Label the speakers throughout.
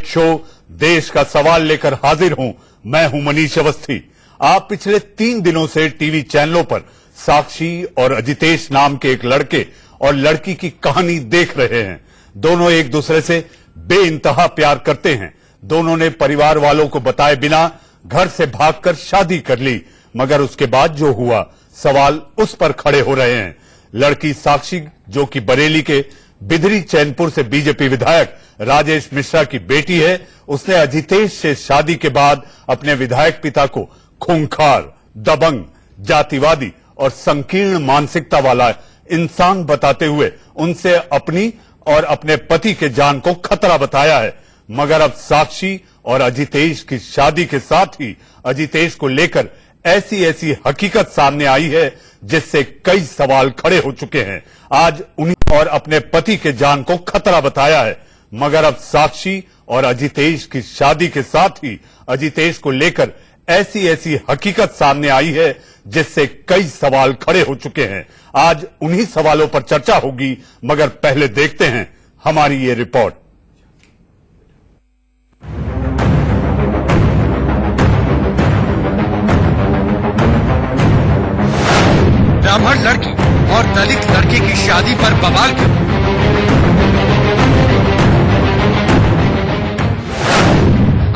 Speaker 1: Show देश का सवाल लेकर हाजिर हूं। मैं हूं मनीष अवस्थी। आप पिछले 3 दिनों से टीवी चैनलों पर साक्षी और अजितेश नाम के एक लड़के और लड़की की कहानी देख रहे हैं। दोनों एक दूसरे से बेइंतहा प्यार करते हैं। दोनों ने परिवार वालों को बताए बिना घर से भागकर शादी कर ली, मगर उसके बाद जो हुआ सवाल उस पर खड़े हो रहे हैं। लड़की साक्षी, जो कि बरेली के बिधरी चैनपुर से बीजेपी विधायक राजेश मिश्रा की बेटी है, उसने अजितेश से शादी के बाद अपने विधायक पिता को खूंखार, दबंग, जातिवादी और संकीर्ण मानसिकता वाला इंसान बताते हुए उनसे अपनी और अपने पति के जान को खतरा बताया है। मगर अब साक्षी और अजितेश की शादी के साथ ही अजितेश को लेकर ऐसी हकीकत सामने आई है जिससे कई सवाल खड़े हो चुके हैं। आज उन्हीं और अपने पति के जान को खतरा बताया है। मगर अब साक्षी और अजितेश की शादी के साथ ही अजितेश को लेकर ऐसी हकीकत सामने आई है जिससे कई सवाल खड़े हो चुके हैं। आज उन्हीं सवालों पर चर्चा होगी, मगर पहले देखते हैं हमारी ये रिपोर्ट।
Speaker 2: ब्राह्मण लड़की और दलित लड़के की शादी पर बवाल क्यों?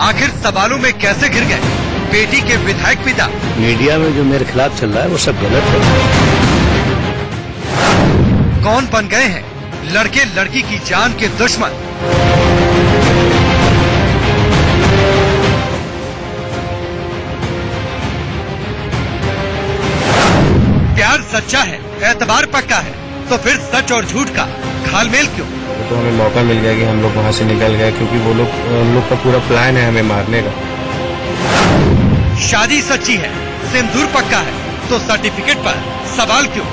Speaker 2: आखिर सवालों में कैसे घिर गए बेटी के विधायक पिता?
Speaker 3: मीडिया में जो मेरे खिलाफ चल रहा है वो सब गलत है।
Speaker 2: कौन बन गए हैं लड़के लड़की की जान के दुश्मन? प्यार सच्चा है, एतबार पक्का है, तो फिर सच और झूठ का घालमेल क्यों?
Speaker 4: तो हमें मौका मिल गया कि हम लोग वहाँ से निकल गए, क्योंकि वो लोग, उन लोग का पूरा प्लान है हमें मारने का।
Speaker 2: शादी सच्ची है, सिंदूर पक्का है, तो सर्टिफिकेट पर सवाल क्यों?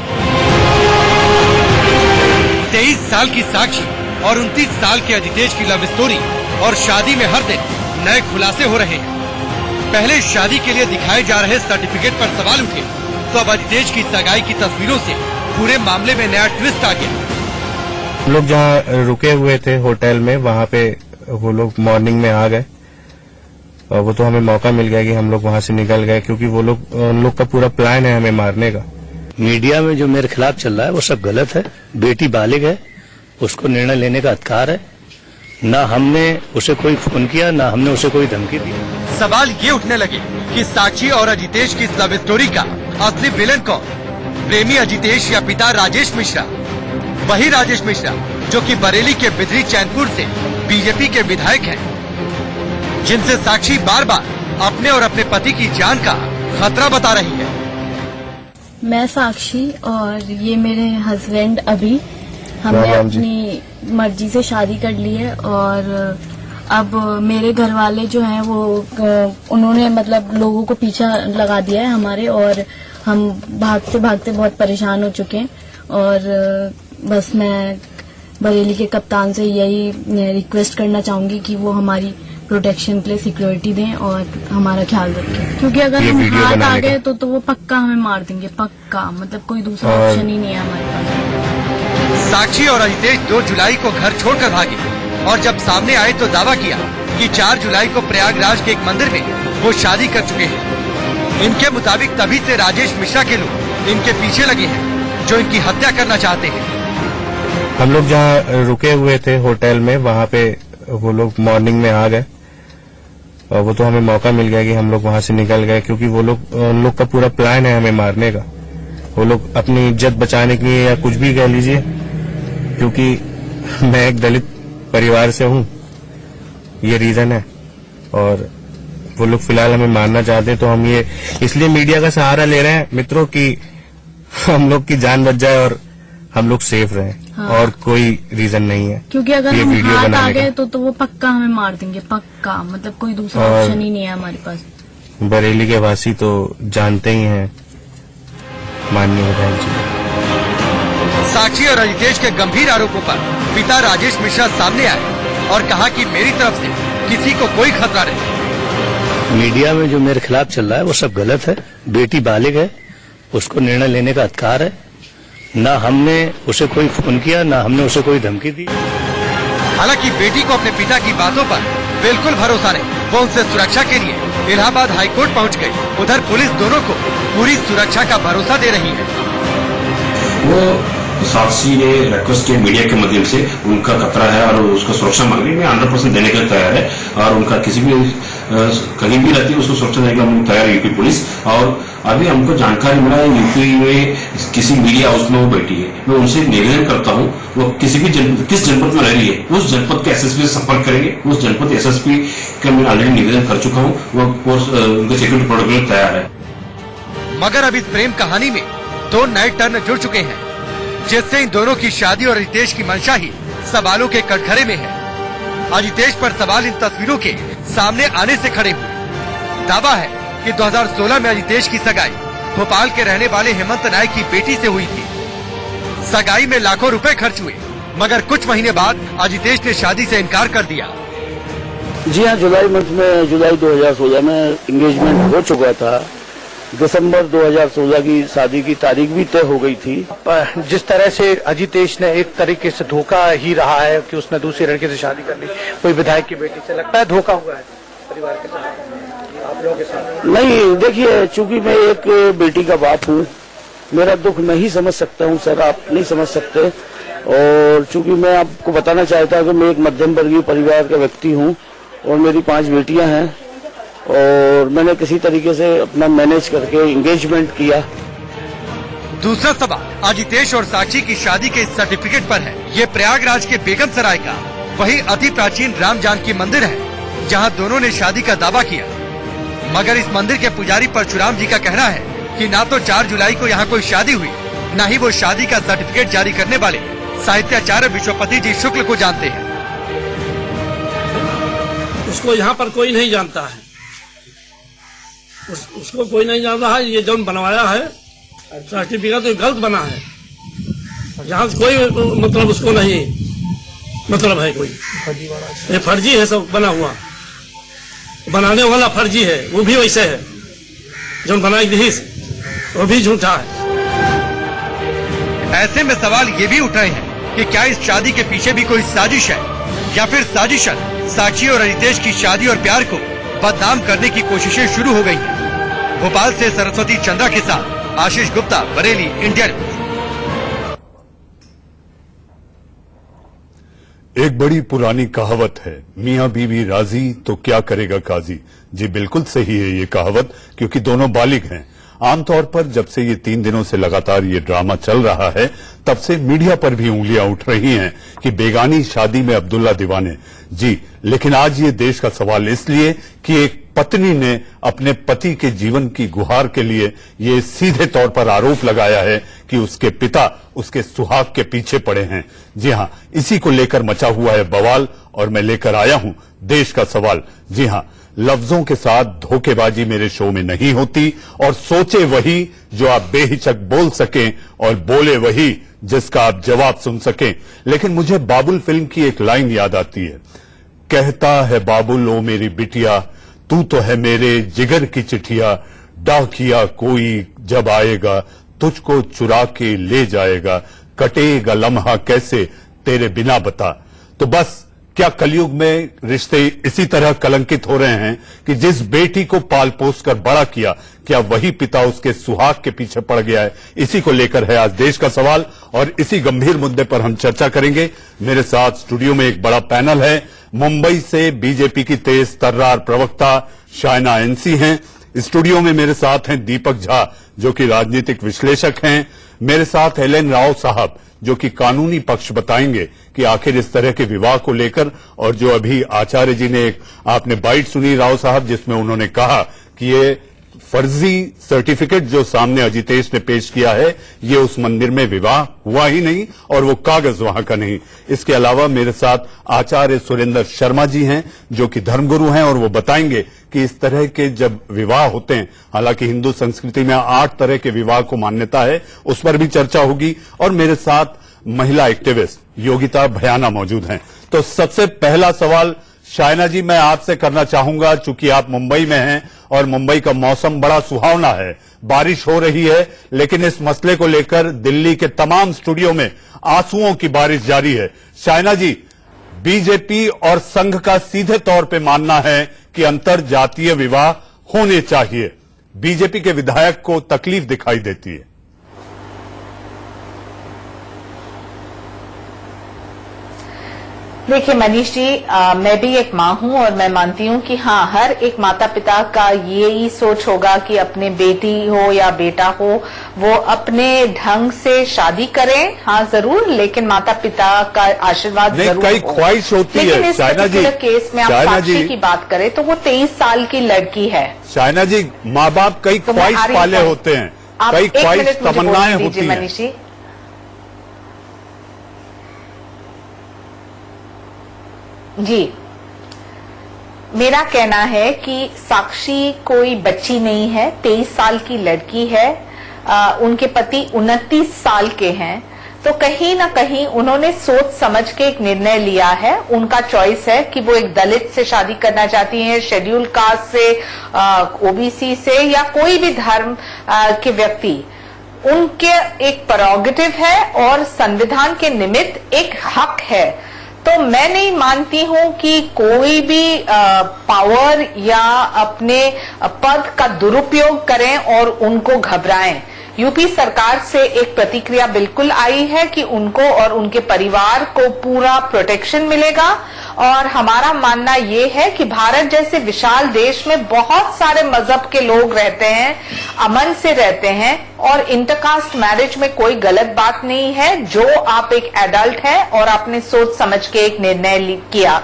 Speaker 2: 23 साल की साक्षी और 29 साल के अजितेश की लव स्टोरी और शादी में हर दिन नए खुलासे हो रहे हैं। पहले शादी के लिए दिखाए जा रहे सर्टिफिकेट पर सवाल उठे, तो अब अजितेश की सगाई की तस्वीरों से पूरे मामले में नया ट्विस्ट आ गया।
Speaker 4: हम लोग जहाँ रुके हुए थे होटल में, वहाँ पे वो लोग मॉर्निंग में आ गए और वो तो हमें मौका मिल गया कि हम लोग वहाँ से निकल गए, क्योंकि वो लोग, उन लोग का पूरा प्लान है हमें मारने का।
Speaker 3: मीडिया में जो मेरे खिलाफ चल रहा है वो सब गलत है। बेटी बालिग है, उसको निर्णय लेने का अधिकार है। ना हमने उसे कोई फोन किया, ना हमने उसे कोई धमकी दी।
Speaker 2: सवाल ये उठने लगे कि साक्षी और अजितेश की लव स्टोरी का असली विलन कौन? प्रेमी अजितेश या पिता राजेश मिश्रा? वही राजेश मिश्रा जो कि बरेली के बिधरी चैनपुर से बीजेपी के विधायक हैं, जिनसे साक्षी बार बार अपने और अपने पति की जान का खतरा बता रही है।
Speaker 5: मैं साक्षी और ये मेरे हस्बैंड अभी, हमने अपनी मर्जी से शादी कर ली है। और अब मेरे घर वाले जो हैं वो उन्होंने मतलब लोगों को पीछा लगा दिया है हमारे, और हम भागते भागते बहुत परेशान हो चुके हैं। और बस मैं बरेली के कप्तान से यही रिक्वेस्ट करना चाहूंगी कि वो हमारी प्रोटेक्शन के लिए सिक्योरिटी दें और हमारा ख्याल रखें, क्योंकि अगर हम हाथ आ गए तो वो पक्का हमें मार देंगे, पक्का। मतलब कोई दूसरा ऑप्शन ही नहीं है हमारे पास।
Speaker 2: साक्षी और अजितेश 2 जुलाई को घर छोड़कर भागे और जब सामने आए तो दावा किया कि 4 जुलाई को प्रयागराज के एक मंदिर में वो शादी कर चुके हैं। इनके मुताबिक तभी से राजेश मिश्रा के लोग इनके पीछे लगे हैं, जो इनकी हत्या करना चाहते हैं।
Speaker 4: हम लोग जहाँ रुके हुए थे होटल में, वहाँ पे वो लोग मॉर्निंग में आ गए और वो तो हमें मौका मिल गया कि हम लोग वहाँ से निकल गए, क्योंकि वो लोग, उन लोग का पूरा प्लान है हमें मारने का। वो लोग अपनी इज्जत बचाने के लिए या कुछ भी कह लीजिए, क्योंकि मैं एक दलित परिवार से हूँ, ये रीजन है। और वो लोग फिलहाल हमें मारना चाहते हैं, तो हम ये इसलिए मीडिया का सहारा ले रहे हैं मित्रों, कि हम लोग की जान बच जाए और हम लोग सेफ रहें। हाँ। और कोई रीजन नहीं है,
Speaker 5: क्योंकि अगर हम हाथ आ गए तो वो पक्का हमें मार देंगे, पक्का। मतलब कोई दूसरा ऑप्शन ही नहीं है हमारे पास।
Speaker 4: बरेली के वासी तो जानते ही हैं माननीय विधायक जी।
Speaker 2: साक्षी और अजितेश के गंभीर आरोपों पर पिता राजेश मिश्रा सामने आए और कहा कि मेरी तरफ से किसी को कोई खतरा नहीं।
Speaker 3: मीडिया में जो मेरे खिलाफ चल रहा है वो सब गलत है। बेटी बालिग है, उसको निर्णय लेने का अधिकार है। ना हमने उसे कोई फोन किया, ना हमने उसे कोई धमकी दी।
Speaker 2: हालांकि बेटी को अपने पिता की बातों पर बिल्कुल भरोसा नहीं। वो उनसे सुरक्षा के लिए इलाहाबाद हाईकोर्ट पहुंच गई। उधर पुलिस दोनों को पूरी सुरक्षा का भरोसा दे रही है।
Speaker 6: वो साक्षी ने रिक्वेस्ट किया मीडिया के माध्यम से, उनका खतरा है और उसको सुरक्षा मांग रही है। मैं 100% देने के लिए तैयार है और उनका किसी भी कहीं भी रहती है उसको सुरक्षा देने के लिए तैयार है यूपी पुलिस। और अभी हमको जानकारी मिला है यूपी में किसी मीडिया हाउस में वो बैठी है। मैं उनसे निवेदन करता हूँ, वो किसी भी किस जनपद में रह रही है उस जनपद के एसएसपी से संपर्क करेंगे। उस जनपद एसएसपी का मैं ऑलरेडी निवेदन कर चुका हूँ, वो उनके सिक्योरिटी प्रोटोकॉल के लिए तैयार है।
Speaker 2: मगर अब इस प्रेम कहानी में 2 नए टर्न जुड़ चुके हैं, जिससे इन दोनों की शादी और अजितेश की मंशा ही सवालों के कटघरे में है। अजितेश पर सवाल इन तस्वीरों के सामने आने से खड़े हुए। दावा है कि 2016 में अजितेश की सगाई भोपाल के रहने वाले हेमंत नायक की बेटी से हुई थी। सगाई में लाखों रुपए खर्च हुए, मगर कुछ महीने बाद अजितेश ने शादी से इनकार कर दिया।
Speaker 7: जी हाँ, जुलाई 2016 में एंगेजमेंट हो चुका था। दिसंबर 2016 की शादी की तारीख भी तय हो गई थी।
Speaker 8: जिस तरह से अजितेश ने एक तरीके से धोखा ही रहा है कि उसने दूसरी लड़के से शादी कर ली, कोई विधायक की बेटी से, लगता है धोखा हुआ है परिवार के साथ, आप लोगों के साथ।
Speaker 7: नहीं, देखिए, चूंकि मैं एक बेटी का बाप हूँ, मेरा दुख मैं ही समझ सकता हूँ सर, आप नहीं समझ सकते। और चूंकि मैं आपको बताना चाहता हूँ कि मैं एक मध्यम वर्गीय परिवार का व्यक्ति हूँ और मेरी 5 बेटियां हैं और मैंने किसी तरीके से अपना मैनेज करके एंगेजमेंट किया।
Speaker 2: दूसरा सवाल अजितेश और साक्षी की शादी के सर्टिफिकेट पर है। ये प्रयागराज के बेगम सराय का वही अति प्राचीन राम जानकी मंदिर है, जहां दोनों ने शादी का दावा किया। मगर इस मंदिर के पुजारी परशुराम जी का कहना है कि ना तो 4 जुलाई को यहाँ कोई शादी हुई, न ही वो शादी का सर्टिफिकेट जारी करने वाले साहित्याचार्य विश्वपति जी शुक्ल को जानते हैं।
Speaker 9: उसको यहाँ पर कोई नहीं जानता है, उसको कोई नहीं जानता है। ये जो बनवाया है सर्टिफिकेट तो गलत बना है, यहाँ कोई मतलब उसको नहीं मतलब है, कोई ये फर्जी है, सब बना हुआ, बनाने वाला फर्जी है, वो भी वैसे है जो बनाई रहीस वो भी झूठा है।
Speaker 2: ऐसे में सवाल ये भी उठ रहे हैं कि क्या इस शादी के पीछे भी कोई साजिश है, या फिर साजिशन साक्षी और अजितेश की शादी और प्यार को बदनाम करने की कोशिशें शुरू हो गई हैं। भोपाल से सरस्वती चंद्रा के साथ आशीष गुप्ता, बरेली, इंडिया न्यूज।
Speaker 1: एक बड़ी पुरानी कहावत है, मियां बीवी राजी तो क्या करेगा काजी। जी बिल्कुल सही है ये कहावत, क्योंकि दोनों बालिग हैं। आमतौर पर जब से ये 3 दिनों से लगातार ये ड्रामा चल रहा है, तब से मीडिया पर भी उंगलियां उठ रही हैं कि बेगानी शादी में अब्दुल्ला दीवाने। जी, लेकिन आज ये देश का सवाल इसलिए कि एक पत्नी ने अपने पति के जीवन की गुहार के लिए ये सीधे तौर पर आरोप लगाया है कि उसके पिता उसके सुहाग के पीछे पड़े हैं। जी हां, इसी को लेकर मचा हुआ है बवाल और मैं लेकर आया हूं देश का सवाल। जी हां, लफ्जों के साथ धोखेबाजी मेरे शो में नहीं होती और सोचे वही जो आप बेहिचक बोल सकें और बोले वही जिसका आप जवाब सुन सकें। लेकिन मुझे बाबुल फिल्म की एक लाइन याद आती है, कहता है बाबुल ओ मेरी बिटिया, तू तो है मेरे जिगर की चिट्ठिया, डाकिया कोई जब आएगा तुझको चुरा के ले जाएगा, कटेगा लम्हा कैसे तेरे बिना बता। तो बस क्या कलयुग में रिश्ते इसी तरह कलंकित हो रहे हैं कि जिस बेटी को पाल पोस कर बड़ा किया, क्या वही पिता उसके सुहाग के पीछे पड़ गया है? इसी को लेकर है आज देश का सवाल और इसी गंभीर मुद्दे पर हम चर्चा करेंगे। मेरे साथ स्टूडियो में एक बड़ा पैनल है। मुंबई से बीजेपी की तेज तर्रार प्रवक्ता शायना एनसी हैं। स्टूडियो में मेरे साथ हैं दीपक झा जो कि राजनीतिक विश्लेषक हैं। मेरे साथ एलन राव साहब जो कि कानूनी पक्ष बताएंगे कि आखिर इस तरह के विवाह को लेकर, और जो अभी आचार्य जी ने एक आपने बाइट सुनी राव साहब जिसमें उन्होंने कहा कि ये फर्जी सर्टिफिकेट जो सामने अजितेश ने पेश किया है ये उस मंदिर में विवाह हुआ ही नहीं और वो कागज वहां का नहीं। इसके अलावा मेरे साथ आचार्य सुरेंद्र शर्मा जी हैं जो कि धर्मगुरु हैं और वो बताएंगे कि इस तरह के जब विवाह होते हैं, हालांकि हिंदू संस्कृति में 8 तरह के विवाह को मान्यता है, उस पर भी चर्चा होगी। और मेरे साथ महिला एक्टिविस्ट योगिता भयाना मौजूद हैं। तो सबसे पहला सवाल शायना जी मैं आपसे करना चाहूंगा, चूंकि आप मुंबई में हैं और मुंबई का मौसम बड़ा सुहावना है, बारिश हो रही है, लेकिन इस मसले को लेकर दिल्ली के तमाम स्टूडियो में आंसुओं की बारिश जारी है। शायना जी, बीजेपी और संघ का सीधे तौर पे मानना है कि अंतर जातीय विवाह होने चाहिए। बीजेपी के विधायक को तकलीफ दिखाई देती है।
Speaker 10: देखिए मनीष जी, मैं भी एक माँ हूँ और मैं मानती हूँ कि हाँ, हर एक माता पिता का यही सोच होगा कि अपने बेटी हो या बेटा हो वो अपने ढंग से शादी करें। हाँ जरूर, लेकिन माता पिता का आशीर्वाद जरूर
Speaker 1: कई ख्वाहिश होती है।
Speaker 10: लेकिन इस पर्टिकुलर केस में आप साक्षी की बात करें तो वो 23 साल की लड़की है।
Speaker 1: शाइना जी, माँ बाप कई ख्वाहिश पाले होते हैं, कई ख्वाहिश तमन्नाएं होती हैं।
Speaker 10: मनीष जी, जी मेरा कहना है कि साक्षी कोई बच्ची नहीं है, 23 साल की लड़की है। उनके पति 29 साल के हैं, तो कहीं ना कहीं उन्होंने सोच समझ के एक निर्णय लिया है। उनका चॉइस है कि वो एक दलित से शादी करना चाहती हैं, शेड्यूल कास्ट से, ओबीसी से या कोई भी धर्म के व्यक्ति। उनके एक प्रेरोगेटिव है और संविधान के निमित्त एक हक है। तो मैं नहीं मानती हूं कि कोई भी पावर या अपने पद का दुरुपयोग करें और उनको घबराएं। यूपी सरकार से एक प्रतिक्रिया बिल्कुल आई है कि उनको और उनके परिवार को पूरा प्रोटेक्शन मिलेगा। और हमारा मानना ये है कि भारत जैसे विशाल देश में बहुत सारे मजहब के लोग रहते हैं, अमन से रहते हैं, और इंटरकास्ट मैरिज में कोई गलत बात नहीं है। जो आप एक एडल्ट है और आपने सोच समझ के एक निर्णय किया।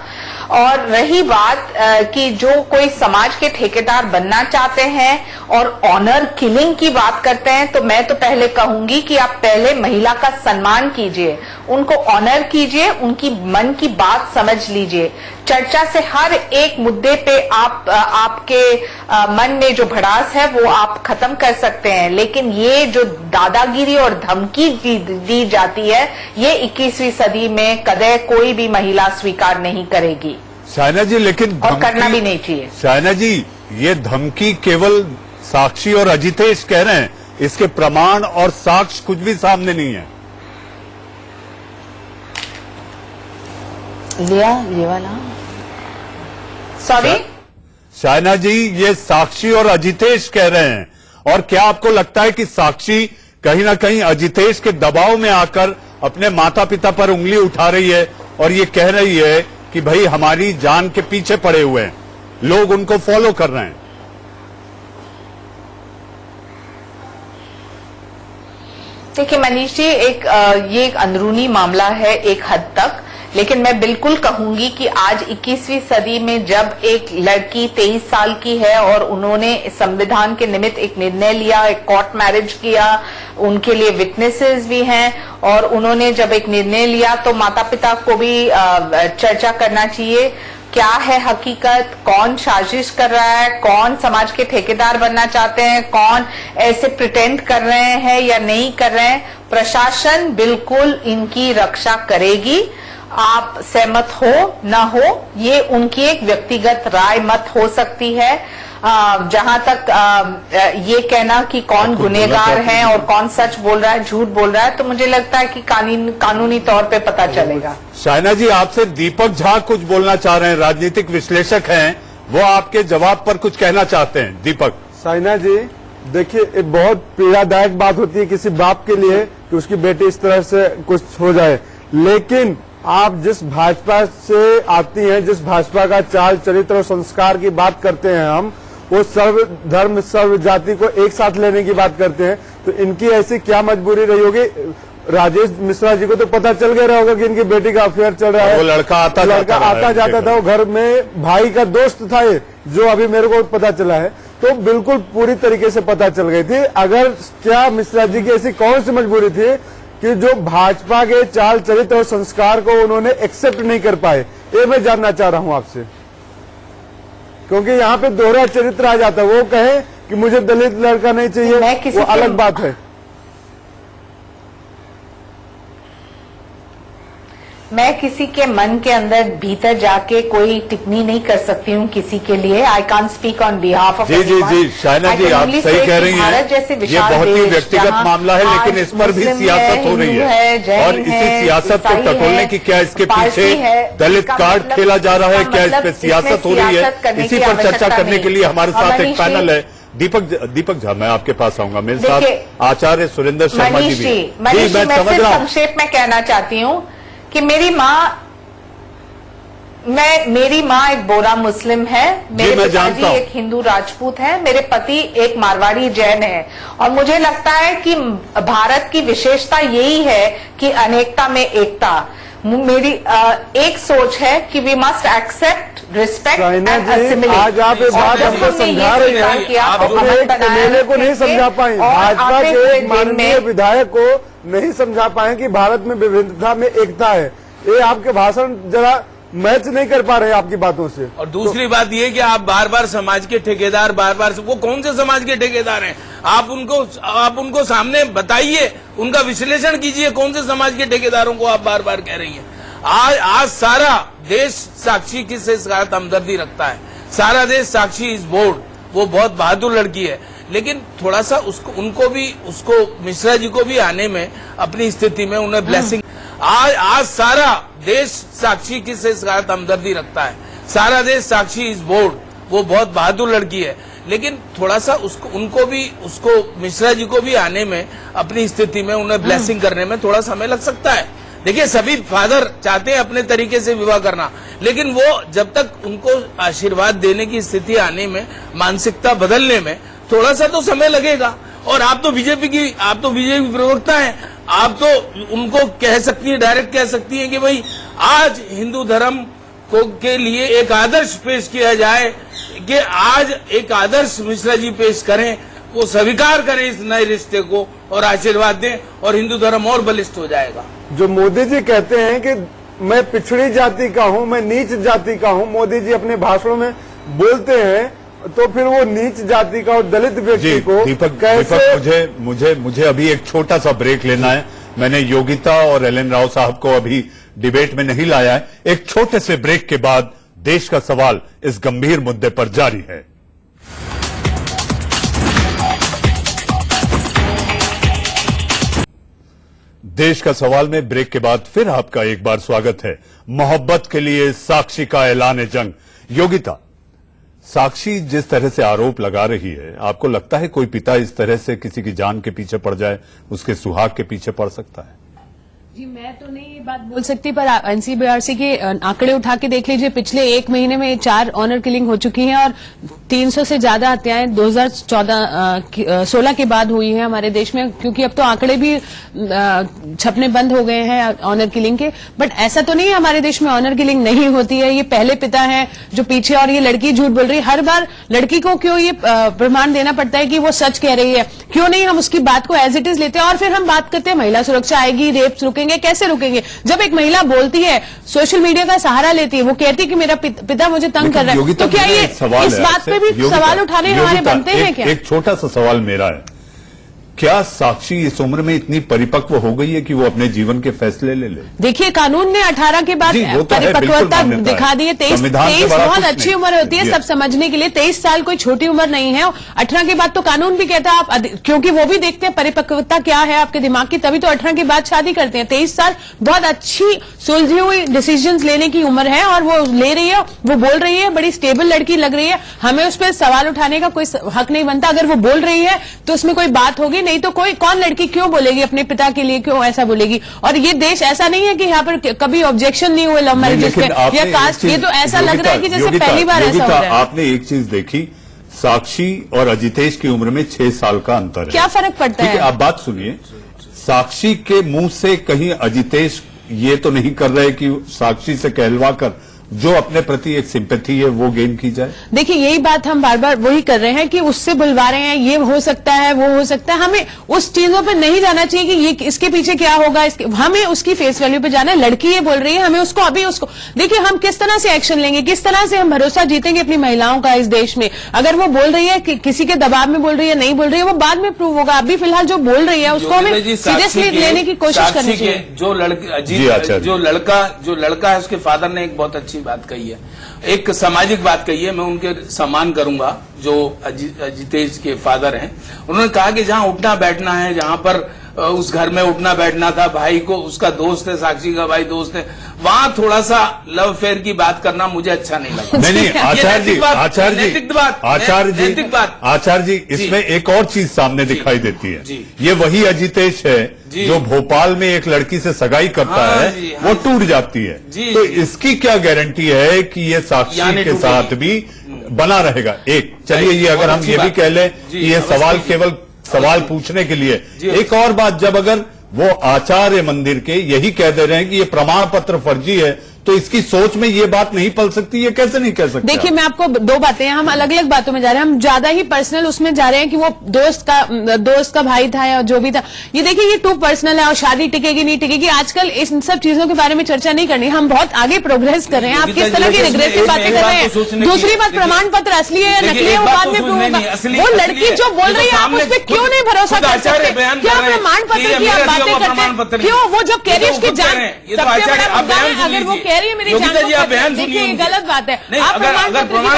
Speaker 10: और रही बात कि जो कोई समाज के ठेकेदार बनना चाहते हैं और ऑनर किलिंग की बात करते हैं, तो मैं तो पहले कहूंगी कि आप पहले महिला का सम्मान कीजिए, उनको ऑनर कीजिए, उनकी मन की बात समझ लीजिए। चर्चा से हर एक मुद्दे पे आपके मन में जो भड़ास है वो आप खत्म कर सकते हैं, लेकिन ये जो दादागिरी और धमकी दी जाती है, ये 21वीं सदी में कदे कोई भी महिला स्वीकार नहीं करेगी।
Speaker 1: शाइना जी, लेकिन
Speaker 10: और करना भी नहीं चाहिए।
Speaker 1: शाइना जी, ये धमकी केवल साक्षी और अजितेश कह रहे हैं, इसके प्रमाण और साक्ष्य कुछ भी सामने नहीं है।
Speaker 10: लिया ये वाला, सॉरी
Speaker 1: शाइना जी, ये साक्षी और अजितेश कह रहे हैं। और क्या आपको लगता है कि साक्षी कहीं ना कहीं अजितेश के दबाव में आकर अपने माता पिता पर उंगली उठा रही है और ये कह रही है कि भाई हमारी जान के पीछे पड़े हुए हैं, लोग उनको फॉलो कर रहे हैं?
Speaker 10: देखिए मनीष जी, ये एक अंदरूनी मामला है एक हद तक, लेकिन मैं बिल्कुल कहूंगी कि आज 21वीं सदी में जब एक लड़की 23 साल की है और उन्होंने संविधान के निमित्त एक निर्णय लिया, एक कोर्ट मैरिज किया, उनके लिए विटनेसेस भी हैं, और उन्होंने जब एक निर्णय लिया तो माता पिता को भी चर्चा करना चाहिए। क्या है हकीकत, कौन साजिश कर रहा है, कौन समाज के ठेकेदार बनना चाहते हैं, कौन ऐसे प्रिटेंड कर रहे हैं या नहीं कर रहे हैं। प्रशासन बिल्कुल इनकी रक्षा करेगी। आप सहमत हो ना हो, ये उनकी एक व्यक्तिगत राय मत हो सकती है। जहां तक ये कहना कि कौन गुनहगार है और कौन सच बोल रहा है, झूठ बोल रहा है, तो मुझे लगता है कि कानूनी तौर पे पता चलेगा।
Speaker 1: शाइना जी, आपसे दीपक झा कुछ बोलना चाह रहे हैं, राजनीतिक विश्लेषक हैं, वो आपके जवाब पर कुछ कहना चाहते हैं। दीपक।
Speaker 11: शाइना जी, देखिए, एक बहुत पीड़ादायक बात होती है किसी बाप के लिए कि उसकी बेटी इस तरह से कुछ हो जाए, लेकिन आप जिस भाजपा से आती हैं, जिस भाजपा का चाल चरित्र और संस्कार की बात करते हैं, हम वो सर्व धर्म सर्व जाति को एक साथ लेने की बात करते हैं, तो इनकी ऐसी क्या मजबूरी रही होगी? राजेश मिश्रा जी को तो पता चल गया होगा कि इनकी बेटी का अफेयर चल रहा है।
Speaker 1: वो लड़का आता
Speaker 11: जाता था, वो घर में भाई का दोस्त था, ये जो अभी मेरे को पता चला है, तो बिल्कुल पूरी तरीके से पता चल गई थी। अगर क्या मिश्रा जी की ऐसी कौन सी मजबूरी थी कि जो भाजपा के चाल चरित्र और संस्कार को उन्होंने एक्सेप्ट नहीं कर पाए? ये मैं जानना चाह रहा हूं आपसे, क्योंकि यहाँ पे दोहरा चरित्र आ जाता है। वो कहे कि मुझे दलित लड़का नहीं चाहिए, वो अलग बात है।
Speaker 10: मैं किसी के मन के अंदर भीतर जाके कोई टिप्पणी नहीं कर सकती हूँ किसी के लिए। I can't speak on behalf of
Speaker 1: जी जी जी शायना जी आप सही कह रही हैं, ये बहुत ही व्यक्तिगत मामला है, लेकिन इस पर भी सियासत हो रही है और इसी सियासत को टटोलने की क्या इसके पीछे दलित कार्ड खेला जा रहा है, क्या इस पर सियासत हो रही है, इसी पर चर्चा करने के लिए हमारे साथ एक पैनल है। दीपक झा, मैं आपके पास आऊंगा, मेरे साथ आचार्य सुरेंद्र शर्मा जी भी।
Speaker 10: मैं समझ रहा हूँ, संक्षेप में कहना चाहती हूँ कि मेरी माँ एक बोरा मुस्लिम है, मेरे पिताजी एक हिंदू राजपूत है, मेरे पति एक मारवाड़ी जैन है, और मुझे लगता है कि भारत की विशेषता यही है कि अनेकता में एकता। मेरी एक सोच है कि we must accept, respect and assimilate.
Speaker 11: आज आप ये बात हमको समझा रही हैं, अपने एक एमएलए को नहीं समझा पाए, भाजपा के एक माननीय विधायक को नहीं समझा पाए कि भारत में विविधता में एकता है। ये आपके भाषण जरा मैच नहीं कर पा रहे आपकी बातों से।
Speaker 12: और दूसरी बात ये कि आप बार बार समाज के ठेकेदार, बार वो कौन से समाज के ठेकेदार हैं? आप उनको सामने बताइए, उनका विश्लेषण कीजिए, कौन से समाज के ठेकेदारों को आप बार बार कह रही हैं। आज सारा देश साक्षी के साथ हमदर्दी रखता है, सारा देश साक्षी इज बोर्ड, वो बहुत बहादुर लड़की है, लेकिन थोड़ा सा उसको मिश्रा जी को भी आने में, अपनी स्थिति में उन्हें ब्लेसिंग। आज सारा देश साक्षी के साथ हमदर्दी रखता है, सारा देश साक्षी इज बोर्ड, वो बहुत बहादुर लड़की है, लेकिन थोड़ा सा उसको मिश्रा जी को भी आने में, अपनी स्थिति में उन्हें ब्लेसिंग करने में थोड़ा समय लग सकता है। देखिए, सभी फादर चाहते हैं अपने तरीके से विवाह करना, लेकिन वो जब तक उनको आशीर्वाद देने की स्थिति आने में, मानसिकता बदलने में थोड़ा सा तो समय लगेगा। और आप तो बीजेपी प्रवक्ता हैं, आप तो उनको कह सकती हैं, डायरेक्ट कह सकती हैं कि भाई आज हिंदू धर्म के लिए एक आदर्श पेश किया जाए, कि आज एक आदर्श मिश्रा जी पेश करें, वो स्वीकार करें इस नए रिश्ते को और आशीर्वाद दें, और हिंदू धर्म और बलिष्ठ हो जाएगा।
Speaker 11: जो मोदी जी कहते हैं कि मैं पिछड़ी जाति का हूं, मैं नीच जाति का हूं, मोदी जी अपने भाषणों में बोलते हैं, तो फिर वो नीच जाति का और दलित व्यक्ति को
Speaker 1: दीपक मुझे अभी एक छोटा सा ब्रेक लेना है। मैंने योगिता और एल.एन. राव साहब को अभी डिबेट में नहीं लाया है। एक छोटे से ब्रेक के बाद देश का सवाल इस गंभीर मुद्दे पर जारी है। देश का सवाल में ब्रेक के बाद फिर आपका एक बार स्वागत है। मोहब्बत के लिए साक्षी का ऐलान जंग। योगिता, साक्षी जिस तरह से आरोप लगा रही है, आपको लगता है कोई पिता इस तरह से किसी की जान के पीछे पड़ जाए, उसके सुहाग के पीछे पड़ सकता है?
Speaker 13: जी, मैं तो नहीं ये बात बोल सकती, पर एनसीबीआरसी के आंकड़े उठा के देख लीजिए। पिछले एक महीने में 4 ऑनर किलिंग हो चुकी हैं और 300 से ज्यादा हत्याएं 2016 के बाद हुई हैं हमारे देश में, क्योंकि अब तो आंकड़े भी छपने बंद हो गए हैं ऑनर किलिंग के। बट ऐसा तो नहीं है हमारे देश में ऑनर किलिंग नहीं होती है। ये पहले पिता है जो पीछे, और ये लड़की झूठ बोल रही है। हर बार लड़की को क्यों ये प्रमाण देना पड़ता है कि वो सच कह रही है? क्यों नहीं हम उसकी बात को एज इट इज लेते हैं और फिर हम बात करते हैं महिला सुरक्षा आएगी, रेप रुकेंगे? कैसे रुकेंगे? जब एक महिला बोलती है, सोशल मीडिया का सहारा लेती है, वो कहती है कि मेरा पिता मुझे तंग कर रहा है, तो क्या ये इस बात पे भी सवाल उठाने हमारे बनते हैं क्या?
Speaker 1: एक छोटा सा सवाल मेरा है, क्या साक्षी इस उम्र में इतनी परिपक्व हो गई है कि वो अपने जीवन के फैसले ले ले?
Speaker 13: देखिए, कानून ने 18 के बाद परिपक्वता दिखा दी है। 23 बहुत अच्छी उम्र होती है सब समझने के लिए। 23 साल कोई छोटी उम्र नहीं है। 18 के बाद तो कानून भी कहता है आप, क्योंकि वो भी देखते हैं परिपक्वता क्या है आपके दिमाग की, तभी तो 18 के बाद शादी करते हैं। 23 साल बहुत अच्छी सुलझी हुई डिसीजंस लेने की उम्र है और वो ले रही है, वो बोल रही है, बड़ी स्टेबल लड़की लग रही है। हमें उस पर सवाल उठाने का कोई हक नहीं बनता। अगर वो बोल रही है तो उसमें कोई बात होगी, नहीं तो कौन लड़की क्यों बोलेगी अपने पिता के लिए, क्यों ऐसा बोलेगी? और ये देश ऐसा नहीं है कि यहाँ पर कभी ऑब्जेक्शन नहीं हुए लव मैरिजेस पे या कास्ट। ये तो ऐसा लग रहा है कि जैसे पहली बार ऐसा हो रहा है।
Speaker 1: आपने एक चीज देखी, साक्षी और अजितेश की उम्र में 6 साल का अंतर है।
Speaker 13: क्या फर्क पड़ता है?
Speaker 1: आप बात सुनिए, साक्षी के मुंह से कहीं अजितेश ये तो नहीं कर रहे कि साक्षी से कहलवा कर जो अपने प्रति एक सिंपैथी है वो गेन की जाए?
Speaker 13: देखिए, यही बात हम बार बार वही कर रहे हैं कि उससे बुलवा रहे हैं, ये हो सकता है, वो हो सकता है। हमें उस चीजों पे नहीं जाना चाहिए कि ये इसके पीछे क्या होगा, हमें उसकी फेस वैल्यू पे जाना है। लड़की ये बोल रही है, हमें उसको देखिए, हम किस तरह से एक्शन लेंगे, किस तरह से हम भरोसा जीतेंगे अपनी महिलाओं का इस देश में। अगर वो बोल रही है कि किसी के दबाव में बोल रही है, नहीं बोल रही है, वो बाद में प्रूव होगा। अभी फिलहाल जो बोल रही है उसको हमें सीरियसली लेने की कोशिश करनी चाहिए।
Speaker 12: जो लड़का है उसके फादर ने एक बहुत अच्छी बात कही है, एक सामाजिक बात कही है। मैं उनके सम्मान करूंगा जो अजितेश के फादर हैं। उन्होंने कहा कि जहां उठना बैठना है, जहां पर उस घर में उठना बैठना था, भाई को उसका दोस्त है, साक्षी का भाई दोस्त है, वहां थोड़ा सा लव अफेयर की बात करना मुझे अच्छा नहीं लगा।
Speaker 1: नहीं, आचार्य जी, इसमें एक और चीज सामने दिखाई देती है। ये वही अजितेश है जो भोपाल में एक लड़की से सगाई करता है, वो टूट जाती है। तो इसकी क्या गारंटी है कि ये साक्षी के साथ भी बना रहेगा? एक चलिए, ये अगर हम ये भी कह लें कि ये सवाल केवल सवाल पूछने के लिए। एक और बात, जब अगर वो आचार्य मंदिर के यही कह दे रहे हैं कि ये प्रमाण पत्र फर्जी है, तो इसकी सोच में ये बात नहीं पल सकती, ये कैसे नहीं कह सकते?
Speaker 13: देखिए, मैं आपको दो बातें हैं, हम अलग अलग बातों में जा रहे हैं, हम ज्यादा ही पर्सनल उसमें जा रहे हैं कि वो दोस्त का भाई था या जो भी था। ये देखिए, ये टू पर्सनल है और शादी टिकेगी नहीं टिकेगी, आजकल इन सब चीजों के बारे में चर्चा नहीं करनी। हम बहुत आगे प्रोग्रेस कर रहे हैं। आप किस तरह की रिग्रेसिव बातें कर रहे हैं? दूसरी बात, प्रमाण पत्र असली है या नकली है वो बाद में प्रूव होगा। वो लड़की जो बोल रही है, आप उस पर क्यों नहीं भरोसा कर सकते? क्या प्रमाण पत्र की आप बातें करते हैं? क्यों? वो जब कह रही है उसकी जान, सबसे बड़ा मुद्दा है। अगर वो कह रही है मेरी जान, देखिए गलत बात है। आप प्रमाण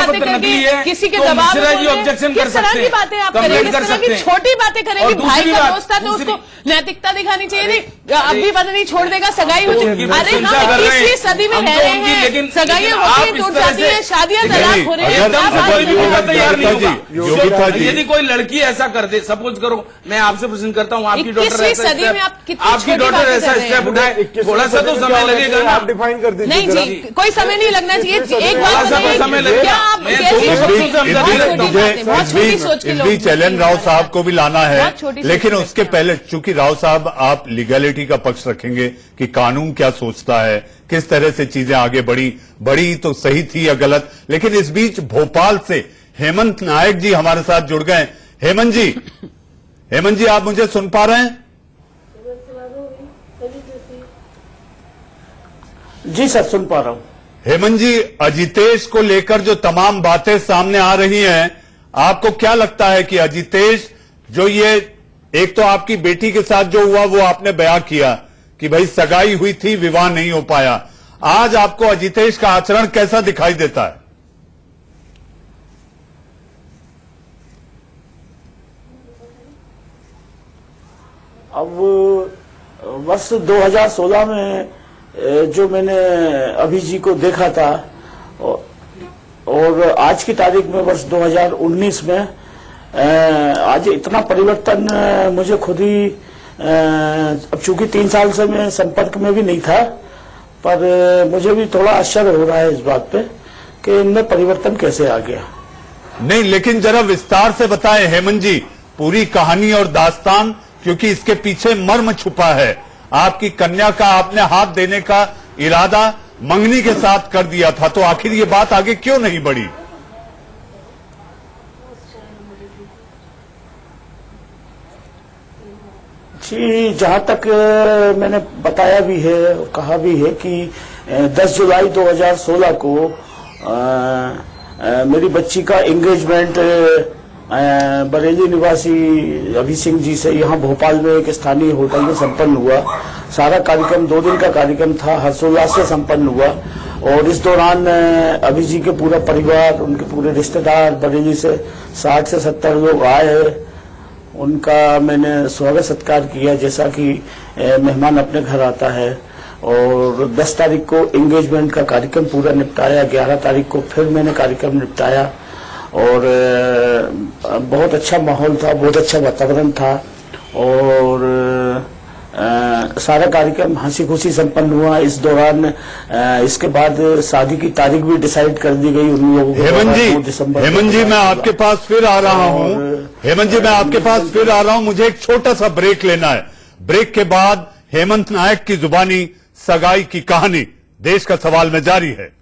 Speaker 13: पत्र करके किसी के दबाव में किस तरह की बातें आप करेंगे? किस तरह की छोटी बातें करेंगे? भाई का दोस्त था तो उसको नैतिकता दिखानी चाहिए। नहीं, अब भी पता नहीं छोड़ देगा, सगाई हो चुकी। अरे हम 21वीं सदी में रह रहे हैं, सगाइयां होती है, टूट जाती है, शादियां तलाक हो रही
Speaker 12: है। यदि कोई लड़की ऐसा कर दे, सपोज करो, मैं आपसे प्रश्न करता हूँ, आपकी डॉटर ऐसा स्टेप उठाए, थोड़ा सा तो समय लगेगा ना?
Speaker 11: आप डिफाइन कर दीजिए।
Speaker 13: नहीं जी, कोई समय नहीं लगना चाहिए। एक बात बताइए, क्या आप
Speaker 1: इस बीच एल.एन. राव साहब को भी लाना है, लेकिन उसके पहले चूंकि राव साहब आप लीगैलिटी का पक्ष रखेंगे कि कानून क्या सोचता है, किस तरह से चीजें आगे बढ़ी तो सही थी या गलत। लेकिन इस बीच भोपाल से हेमंत नायक जी हमारे साथ जुड़ गए। हेमंत जी, आप मुझे सुन पा रहे हैं?
Speaker 7: जी सर, सुन पा रहा हूं।
Speaker 1: हेमंत जी, अजितेश को लेकर जो तमाम बातें सामने आ रही हैं, आपको क्या लगता है कि अजितेश जो ये एक तो आपकी बेटी के साथ जो हुआ वो आपने बयां किया कि भाई सगाई हुई थी, विवाह नहीं हो पाया, आज आपको अजितेश का आचरण कैसा दिखाई देता है?
Speaker 7: अब वर्ष 2016 में जो मैंने अभी जी को देखा था और आज की तारीख में वर्ष 2019 में आज इतना परिवर्तन मुझे खुद ही, अब चूंकि 3 साल से मैं संपर्क में भी नहीं था, पर मुझे भी थोड़ा आश्चर्य हो रहा है इस बात पे कि इनमें परिवर्तन कैसे आ गया।
Speaker 1: नहीं, लेकिन जरा विस्तार से बताएं हेमंत जी, पूरी कहानी और दास्तान, क्योंकि इसके पीछे मर्म छुपा है। आपकी कन्या का आपने हाथ देने का इरादा मंगनी के साथ कर दिया था, तो आखिर ये बात आगे क्यों नहीं बढ़ी?
Speaker 7: जी, जहां तक मैंने बताया भी है और कहा भी है कि 10 जुलाई 2016 को मेरी बच्ची का एंगेजमेंट बरेली निवासी अभी सिंह जी से यहाँ भोपाल में एक स्थानीय होटल में संपन्न हुआ। सारा कार्यक्रम 2 दिन का कार्यक्रम था, हर्षोल्लास से संपन्न हुआ और इस दौरान अभी जी के पूरा परिवार, उनके पूरे रिश्तेदार बरेली से 60 से 70 लोग आए। उनका मैंने स्वागत सत्कार किया जैसा कि मेहमान अपने घर आता है और 10 तारीख को एंगेजमेंट का कार्यक्रम पूरा निपटाया। 11 तारीख को फिर मैंने कार्यक्रम निपटाया और बहुत अच्छा माहौल था, बहुत अच्छा वातावरण था और सारा कार्यक्रम हंसी खुशी संपन्न हुआ। इस दौरान इसके बाद शादी की तारीख भी डिसाइड कर दी गई उन लोगों को।
Speaker 1: हेमंत जी, मैं आपके पास फिर आ रहा हूं। मुझे एक छोटा सा ब्रेक लेना है। ब्रेक के बाद हेमंत नायक की जुबानी सगाई की कहानी देश का सवाल में जारी है।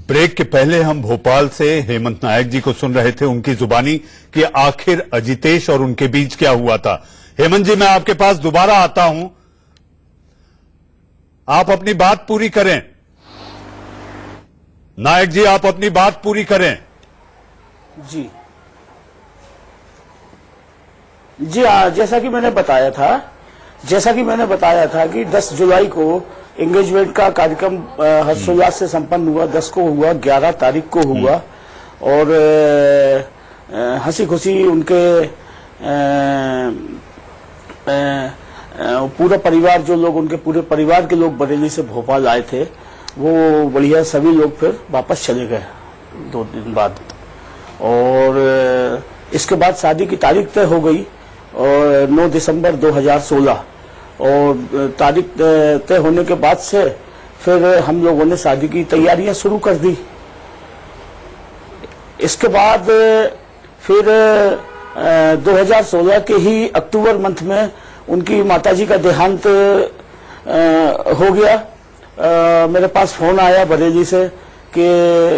Speaker 1: ब्रेक के पहले हम भोपाल से हेमंत नायक जी को सुन रहे थे, उनकी जुबानी कि आखिर अजितेश और उनके बीच क्या हुआ था। हेमंत जी, मैं आपके पास दोबारा आता हूं, आप अपनी बात पूरी करें। नायक जी, आप अपनी बात पूरी करें।
Speaker 7: जी जैसा कि मैंने बताया था कि 10 जुलाई को एंगेजमेंट का कार्यक्रम हर्षोल्लास से संपन्न हुआ। 10 को हुआ, 11 तारीख को हुआ और हंसी खुशी उनके पूरा परिवार, जो लोग उनके पूरे परिवार के लोग बरेली से भोपाल आए थे, वो बढ़िया सभी लोग फिर वापस चले गए 2 दिन बाद। और इसके बाद शादी की तारीख तय हो गई और 9 दिसंबर 2016 और तारीख तय होने के बाद से फिर हम लोगों ने शादी की तैयारियां शुरू कर दी। इसके बाद फिर 2016 के ही अक्टूबर मंथ में उनकी माताजी का देहांत हो गया। मेरे पास फोन आया बरेली से कि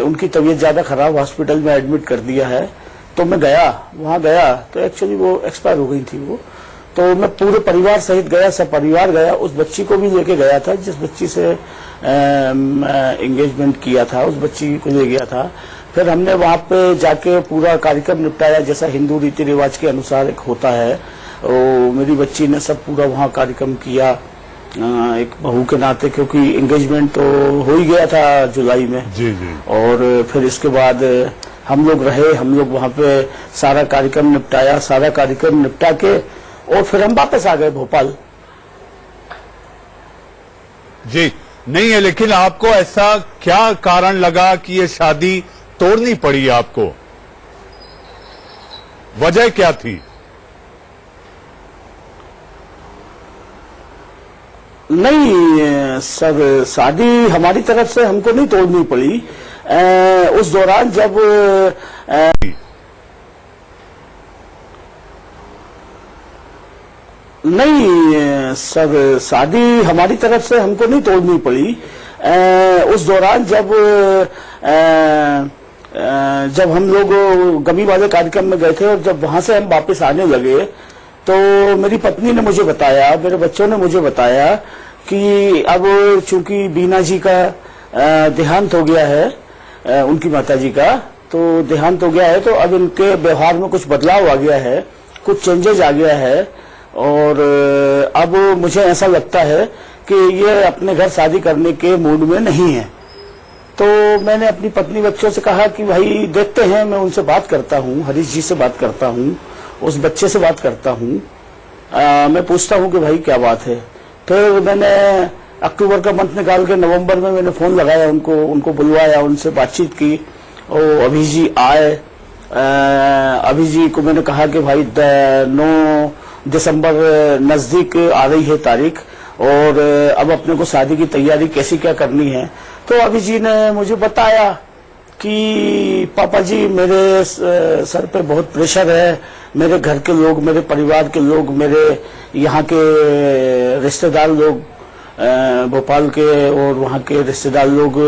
Speaker 7: उनकी तबीयत ज्यादा खराब, हॉस्पिटल में एडमिट कर दिया है। तो मैं वहां गया तो एक्चुअली वो एक्सपायर हो गई थी वो। तो मैं पूरे परिवार सहित गया, सब परिवार गया। उस बच्ची को भी लेके गया था जिस बच्ची से एंगेजमेंट किया था, उस बच्ची को ले गया था। फिर हमने वहां पे जाके पूरा कार्यक्रम निपटाया जैसा हिंदू रीति रिवाज के अनुसार एक होता है। और मेरी बच्ची ने सब पूरा वहां कार्यक्रम किया एक बहू के नाते, क्योंकि एंगेजमेंट तो हो ही गया था जुलाई में।
Speaker 1: जी जी।
Speaker 7: और फिर इसके बाद हम लोग वहां पे सारा कार्यक्रम निपटाया। सारा कार्यक्रम निपटा के और फिर हम वापस आ गए भोपाल।
Speaker 1: जी नहीं है, लेकिन आपको ऐसा क्या कारण लगा कि ये शादी तोड़नी पड़ी आपको? वजह क्या थी?
Speaker 7: नहीं सर, शादी हमारी तरफ से हमको नहीं तोड़नी पड़ी। उस दौरान जब नहीं सर, शादी हमारी तरफ से हमको नहीं तोड़नी पड़ी। उस दौरान जब हम लोग गमी वाले कार्यक्रम में गए थे और जब वहां से हम वापस आने लगे तो मेरी पत्नी ने मुझे बताया, मेरे बच्चों ने मुझे बताया कि अब चूंकि बीना जी का देहांत हो गया है, उनकी माताजी का तो देहांत हो गया है, तो अब इनके व्यवहार में कुछ बदलाव आ गया है, कुछ चेंजेस आ गया है। और अब मुझे ऐसा लगता है कि ये अपने घर शादी करने के मूड में नहीं है। तो मैंने अपनी पत्नी बच्चों से कहा कि भाई देखते हैं, मैं उनसे बात करता हूँ, हरीश जी से बात करता हूँ, उस बच्चे से बात करता हूँ, मैं पूछता हूँ कि भाई क्या बात है। फिर मैंने अक्टूबर का मंथ निकाल के नवंबर में मैंने फोन लगाया उनको बुलवाया, उनसे बातचीत की और अभी जी आए। अभी जी को मैंने कहा कि भाई 9 दिसंबर नजदीक आ रही है तारीख और अब अपने को शादी की तैयारी कैसी क्या करनी है। तो अभी जी ने मुझे बताया कि पापा जी मेरे सर पे बहुत प्रेशर है, मेरे घर के लोग, मेरे परिवार के लोग, मेरे यहाँ के रिश्तेदार लोग, भोपाल के और वहाँ के रिश्तेदार लोग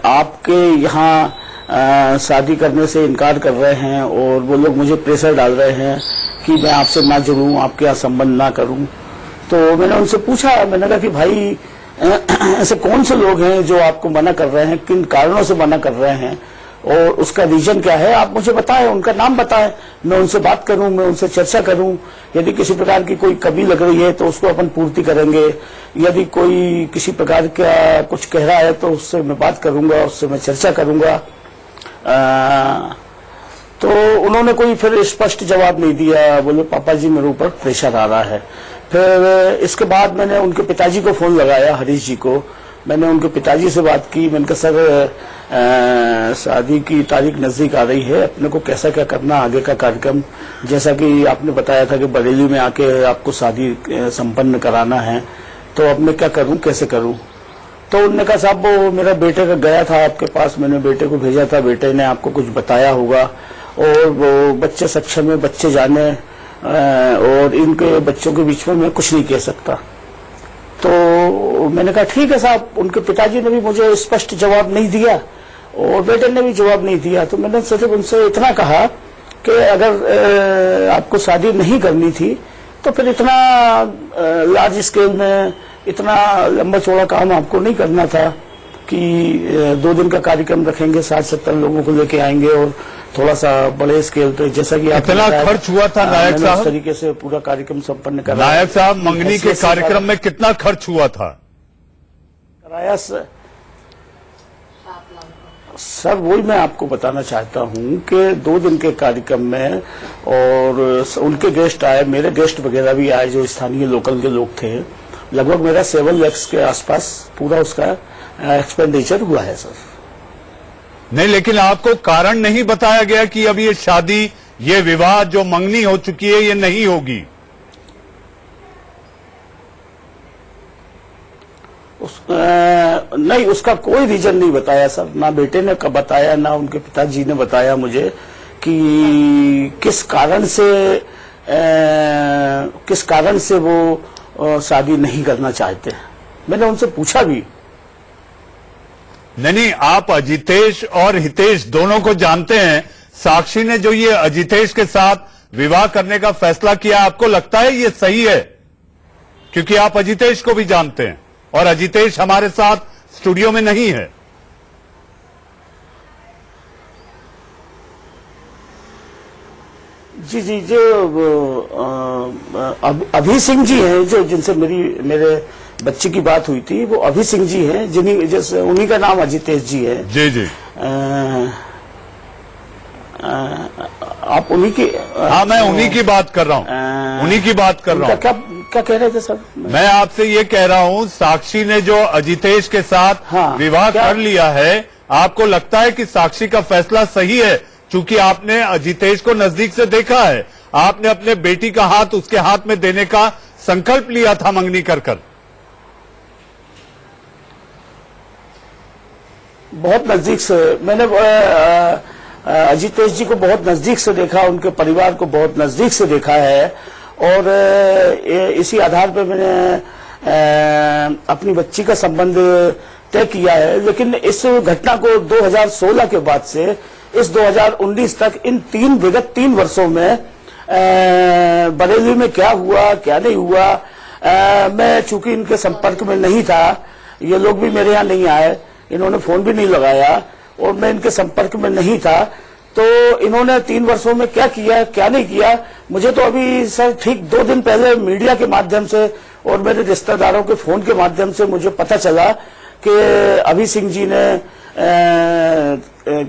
Speaker 7: आपके यहाँ शादी करने से इनकार कर रहे हैं और वो लोग मुझे प्रेशर डाल रहे हैं कि मैं आपसे ना जुड़ूं, आपके यहाँ संबंध ना करूं। तो मैंने उनसे पूछा, मैंने कहा कि भाई ऐसे कौन से लोग हैं जो आपको मना कर रहे हैं, किन कारणों से मना कर रहे हैं और उसका रीजन क्या है, आप मुझे बताएं, उनका नाम बताएं, मैं उनसे बात करूं, मैं उनसे चर्चा करूं। यदि किसी प्रकार की कोई कमी लग रही है तो उसको अपन पूर्ति करेंगे, यदि कोई किसी प्रकार का कुछ कह रहा है तो उससे मैं बात करूंगा, उससे मैं चर्चा करूंगा। तो उन्होंने कोई फिर स्पष्ट जवाब नहीं दिया, बोले पापा जी मेरे ऊपर प्रेशर आ रहा है। फिर इसके बाद मैंने उनके पिताजी को फोन लगाया, हरीश जी को। मैंने उनके पिताजी से बात की, मैंने कहा सर शादी की तारीख नजदीक आ रही है, अपने को कैसा क्या करना आगे का कार्यक्रम, जैसा कि आपने बताया था कि बरेली में आके आपको शादी संपन्न कराना है, तो अब मैं क्या करूं, कैसे करूं। तो उन्होंने कहा साहब वो मेरा बेटे का गया था आपके पास, मैंने बेटे को भेजा था, बेटे ने आपको कुछ बताया होगा और वो बच्चे सक्षम है, बच्चे जाने और इनके बच्चों के बीच में मैं कुछ नहीं कह सकता। तो मैंने कहा ठीक है साहब। उनके पिताजी ने भी मुझे स्पष्ट जवाब नहीं दिया और बेटे ने भी जवाब नहीं दिया। तो मैंने सिर्फ उनसे इतना कहा कि अगर आपको शादी नहीं करनी थी तो फिर इतना लार्ज स्केल में इतना लंबा चौड़ा काम आपको नहीं करना था कि 2 दिन का कार्यक्रम रखेंगे, 60-70 लोगों को लेके आएंगे और थोड़ा सा बड़े स्केल पे, जैसा कि
Speaker 1: इतना खर्च हुआ था नायक साहब,
Speaker 7: इस तरीके से पूरा कार्यक्रम संपन्न कराया।
Speaker 1: नायक साहब, मंगनी के कार्यक्रम में कितना खर्च हुआ था?
Speaker 7: कराया सर वही मैं आपको बताना चाहता हूं कि 2 दिन के कार्यक्रम में, और उनके गेस्ट आए, मेरे गेस्ट वगैरह भी आए जो स्थानीय लोकल के लोग थे। लगभग मेरा 7 लाख के आसपास पूरा उसका एक्सपेंडिचर हुआ है सर।
Speaker 1: नहीं, लेकिन आपको कारण नहीं बताया गया कि अब ये शादी, ये विवाह जो मंगनी हो चुकी है, ये नहीं होगी?
Speaker 7: नहीं, उसका कोई रीजन नहीं बताया सर, ना बेटे ने बताया ना उनके पिताजी ने बताया मुझे कि किस कारण से वो शादी नहीं करना चाहते। मैंने उनसे पूछा भी।
Speaker 1: नहीं, आप अजितेश और हितेश दोनों को जानते हैं। साक्षी ने जो ये अजितेश के साथ विवाह करने का फैसला किया, आपको लगता है ये सही है? क्योंकि आप अजितेश को भी जानते हैं और अजितेश हमारे साथ स्टूडियो में नहीं है।
Speaker 7: जी जी, जो अभी सिंह जी हैं, जो जिनसे मेरे बच्चे की बात हुई थी, वो अभी सिंह जी हैं, जैसे उन्हीं का नाम अजितेश जी है।
Speaker 1: जी जी,
Speaker 7: आप उन्हीं की?
Speaker 1: हाँ, मैं उन्हीं की बात कर रहा हूँ, उन्हीं की बात कर रहा हूँ।
Speaker 7: क्या कह रहे थे सर?
Speaker 1: मैं आपसे ये कह रहा हूँ, साक्षी ने जो अजितेश के साथ विवाह कर लिया है, आपको लगता है कि साक्षी का फैसला सही है? चूंकि आपने अजितेश को नजदीक से देखा है, आपने अपने बेटी का हाथ उसके हाथ में देने का संकल्प लिया था मंगनी कर।
Speaker 7: बहुत नजदीक से मैंने अजितेश जी को बहुत नजदीक से देखा, उनके परिवार को बहुत नजदीक से देखा है, और इसी आधार पर मैंने अपनी बच्ची का संबंध तय किया है। लेकिन इस घटना को 2016 के बाद से इस 2019 तक, इन विगत 3 वर्षों में बरेली में क्या हुआ क्या नहीं हुआ, मैं चूंकि इनके संपर्क में नहीं था, ये लोग भी मेरे यहाँ नहीं आए, इन्होंने फोन भी नहीं लगाया और मैं इनके संपर्क में नहीं था, तो इन्होंने 3 वर्षों में क्या किया क्या नहीं किया, मुझे तो अभी सर ठीक 2 दिन पहले मीडिया के माध्यम से और मेरे रिश्तेदारों के फोन के माध्यम से मुझे पता चला कि अभी सिंह जी ने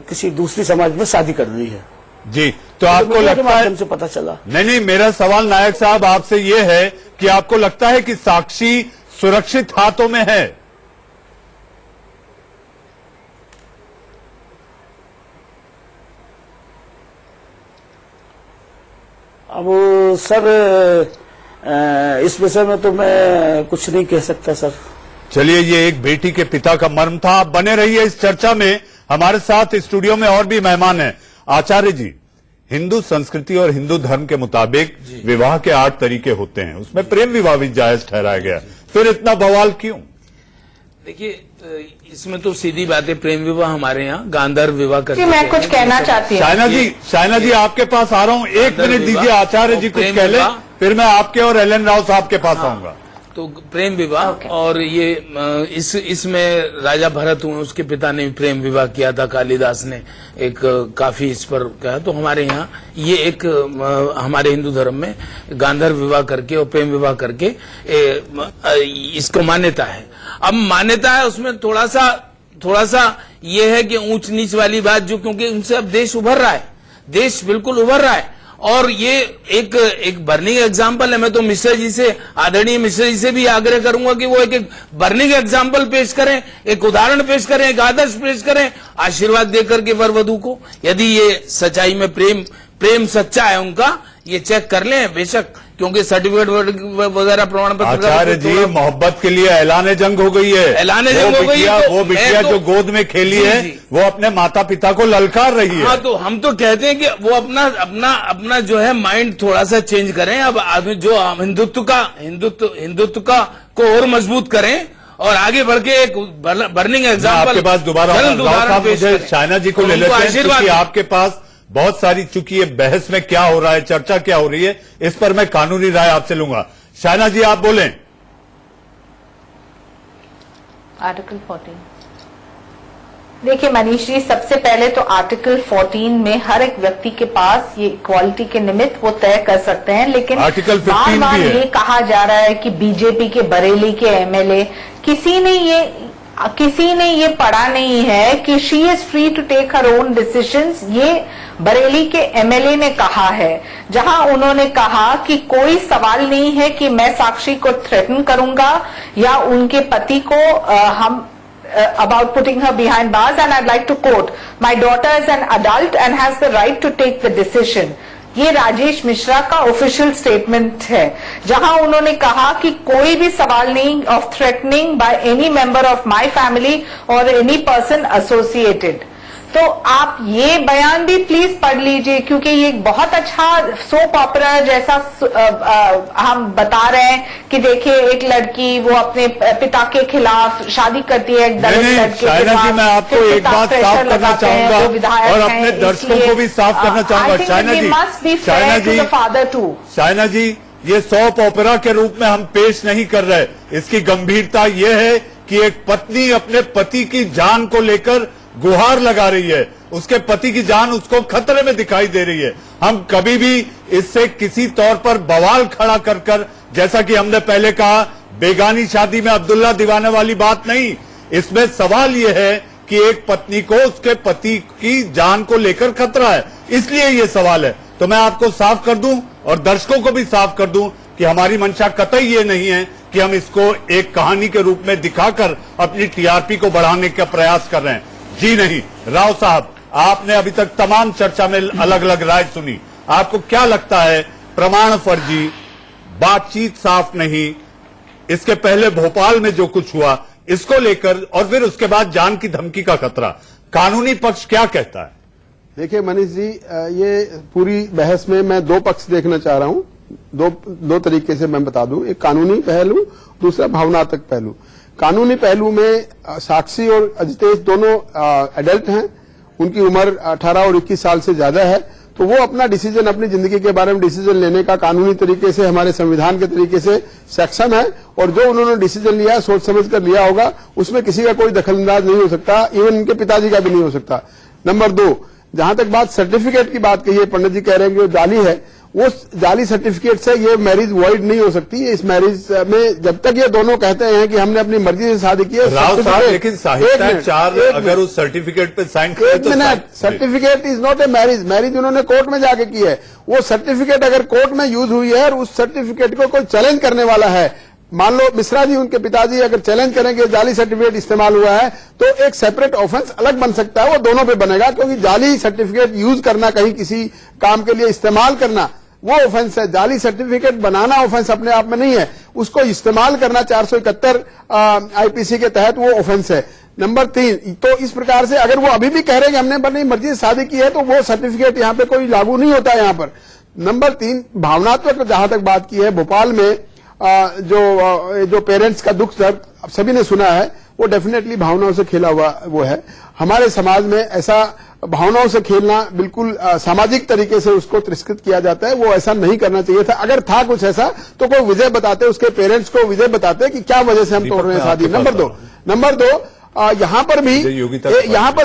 Speaker 7: किसी दूसरी समाज में शादी कर ली है।
Speaker 1: जी, तो आपको लगता है?
Speaker 7: से पता चला।
Speaker 1: नहीं, मेरा सवाल नायक साहब आपसे ये है कि आपको लगता है कि साक्षी सुरक्षित हाथों में है?
Speaker 7: अब सर इस विषय में तो मैं कुछ नहीं कह सकता सर।
Speaker 1: चलिए, ये एक बेटी के पिता का मर्म था। आप बने रहिए इस चर्चा में। हमारे साथ स्टूडियो में और भी मेहमान हैं। आचार्य जी, हिंदू संस्कृति और हिंदू धर्म के मुताबिक विवाह के 8 तरीके होते हैं, उसमें प्रेम विवाह भी जायज ठहराया गया, फिर इतना बवाल क्यों?
Speaker 12: देखिए, इसमें तो सीधी बात है, प्रेम विवाह हमारे यहाँ गांधर्व विवाह करते
Speaker 10: मैं कुछ कहना चाहती हूँ।
Speaker 1: शायना जी आपके पास आ रहा हूँ, 1 मिनट दीजिए, आचार्य जी कुछ कह लें, फिर मैं आपके और एल.एन. राव साहब के पास आऊंगा।
Speaker 12: तो प्रेम विवाह, और ये इसमें राजा भरत हुए, उसके पिता ने भी प्रेम विवाह किया था, कालिदास ने एक काफी इस पर कहा। तो हमारे यहाँ ये एक हमारे हिंदू धर्म में गांधर्व विवाह करके और प्रेम विवाह करके इसको मान्यता है। अब मान्यता है, उसमें थोड़ा सा ये है कि ऊंच नीच वाली बात, जो क्योंकि उनसे अब देश उभर रहा है, देश बिल्कुल उभर रहा है, और ये एक बर्निंग एग्जाम्पल है। मैं तो मिश्रा जी से, आदरणीय मिश्रा जी से भी आग्रह करूंगा कि वो एक बर्निंग एग्जाम्पल पेश करें, एक उदाहरण पेश करें, एक आदर्श पेश करें, आशीर्वाद देकर के वर वधू को। यदि ये सच्चाई में प्रेम सच्चा है उनका, ये चेक कर लें बेशक, क्योंकि सर्टिफिकेट वगैरह प्रमाण पत्र।
Speaker 1: आचार्य जी, मोहब्बत के लिए ऐलान जंग हो गई है,
Speaker 12: ऐलान जंग हो गई है।
Speaker 1: वो बिटिया जो गोद में खेली है, वो अपने माता पिता को ललकार रही है।
Speaker 12: हाँ, तो हम तो कहते हैं कि वो अपना जो है माइंड थोड़ा सा चेंज करें। अब आदमी जो हिंदुत्व का को और मजबूत करें और आगे बढ़ के एक बर्निंग एग्जाम्पल
Speaker 1: आपके पास दोबारा राव साहब मुझे शायना जी को ले लेते हैं, क्योंकि आपके पास बहुत सारी, चूंकि ये बहस में क्या हो रहा है, चर्चा क्या हो रही है, इस पर मैं कानूनी राय आपसे लूंगा। शायना जी आप बोलें।
Speaker 10: आर्टिकल 14। देखिए मनीष जी, सबसे पहले तो आर्टिकल 14 में हर एक व्यक्ति के पास ये इक्वालिटी के निमित्त वो तय कर सकते हैं, लेकिन
Speaker 1: आर्टिकल 15
Speaker 10: बार बार
Speaker 1: भी है।
Speaker 10: ये कहा जा रहा है कि बीजेपी के बरेली के एमएलए, किसी ने ये पढ़ा नहीं है कि she is free to take her own decisions. ये बरेली के एमएलए ने कहा है, जहां उन्होंने कहा कि कोई सवाल नहीं है कि मैं साक्षी को थ्रेटन करूंगा या उनके पति को हम about putting her behind bars, and I'd like to quote, my daughter is an adult and has the right to take the decision. ये राजेश मिश्रा का ऑफिशियल स्टेटमेंट है, जहां उन्होंने कहा कि कोई भी सवाल नहीं of threatening by any member of my family और एनी पर्सन एसोसिएटेड। तो आप ये बयान भी प्लीज पढ़ लीजिए, क्योंकि ये बहुत अच्छा सोप ऑपरा जैसा हम बता रहे हैं कि देखिए एक लड़की वो अपने पिता के खिलाफ शादी करती है एक दलित लड़के के साथ।
Speaker 1: जी मैं आपको एक बात साफ करना चाहूंगा और अपने दर्शकों को भी साफ करना चाहूंगा। शायना जी, ये सोप ऑपरा के रूप में हम पेश नहीं कर रहे। इसकी गंभीरता ये है कि एक पत्नी अपने पति की जान को लेकर गुहार लगा रही है, उसके पति की जान उसको खतरे में दिखाई दे रही है। हम कभी भी इससे किसी तौर पर बवाल खड़ा कर जैसा कि हमने पहले कहा, बेगानी शादी में अब्दुल्ला दीवाने वाली बात नहीं। इसमें सवाल यह है कि एक पत्नी को उसके पति की जान को लेकर खतरा है, इसलिए ये सवाल है। तो मैं आपको साफ कर दूं और दर्शकों को भी साफ कर दूं कि हमारी मंशा कतई ये नहीं है कि हम इसको एक कहानी के रूप में दिखाकर अपनी टीआरपी को बढ़ाने का प्रयास कर रहे हैं। जी नहीं। राव साहब, आपने अभी तक तमाम चर्चा में अलग अलग राय सुनी, आपको क्या लगता है? प्रमाण फर्जी, बातचीत साफ नहीं, इसके पहले भोपाल में जो कुछ हुआ इसको लेकर और फिर उसके बाद जान की धमकी का खतरा, कानूनी पक्ष क्या कहता है?
Speaker 11: देखिए मनीष जी, ये पूरी बहस में मैं दो पक्ष देखना चाह रहा हूं। दो तरीके से मैं बता दूं, एक कानूनी पहलू, दूसरा भावनात्मक पहलू। कानूनी पहलू में साक्षी और अजितेश दोनों एडल्ट हैं, उनकी उम्र 18 और 21 साल से ज्यादा है, तो वो अपना डिसीजन, अपनी जिंदगी के बारे में डिसीजन लेने का कानूनी तरीके से, हमारे संविधान के तरीके से सक्षम है। और जो उन्होंने डिसीजन लिया, सोच समझ कर लिया होगा, उसमें किसी का कोई दखलंदाज नहीं हो सकता, इवन इनके पिताजी का भी नहीं हो सकता। नंबर 2, जहां तक बात सर्टिफिकेट की बात कही है, पंडित जी कह रहे हैं कि वो जाली है, वो जाली सर्टिफिकेट से ये मैरिज वॉइड नहीं हो सकती। इस मैरिज में जब तक ये दोनों कहते हैं कि हमने अपनी मर्जी से शादी की है,
Speaker 1: राव साहब, लेकिन साहित्याचार अगर उस सर्टिफिकेट पे साइन करे तो
Speaker 11: certificate is not a marriage. Marriage उन्होंने कोर्ट में जाके की है। वो सर्टिफिकेट अगर कोर्ट में यूज हुई है और उस सर्टिफिकेट को कोई चैलेंज करने वाला है, मान लो मिश्रा जी, उनके पिताजी अगर चैलेंज करेंगे जाली सर्टिफिकेट इस्तेमाल हुआ है, तो एक सेपरेट ऑफेंस अलग बन सकता है, वो दोनों पे बनेगा। क्योंकि जाली सर्टिफिकेट यूज करना, कहीं किसी काम के लिए इस्तेमाल करना, वो ऑफेंस है। जाली सर्टिफिकेट बनाना ऑफेंस अपने आप में नहीं है, उसको इस्तेमाल करना 471 आईपीसी के तहत वो ऑफेंस है। नंबर 3, तो इस प्रकार से अगर वो अभी भी कह रहे हैं कि हमने अपनी मर्जी से शादी की है, तो वो सर्टिफिकेट यहाँ पे कोई लागू नहीं होता है यहाँ पर। नंबर 3, भावनात्मक जहां तक बात की है, भोपाल में जो पेरेंट्स का दुख दर्द सभी ने सुना है, वो डेफिनेटली भावनाओं से खेला हुआ वो है। हमारे समाज में ऐसा भावनाओं से खेलना बिल्कुल सामाजिक तरीके से उसको तिरस्कृत किया जाता है, वो ऐसा नहीं करना चाहिए था। अगर था कुछ ऐसा तो कोई वजह बताते, उसके पेरेंट्स को वजह बताते कि क्या वजह से हम तोड़ रहे हैं शादी। नंबर दो यहाँ पर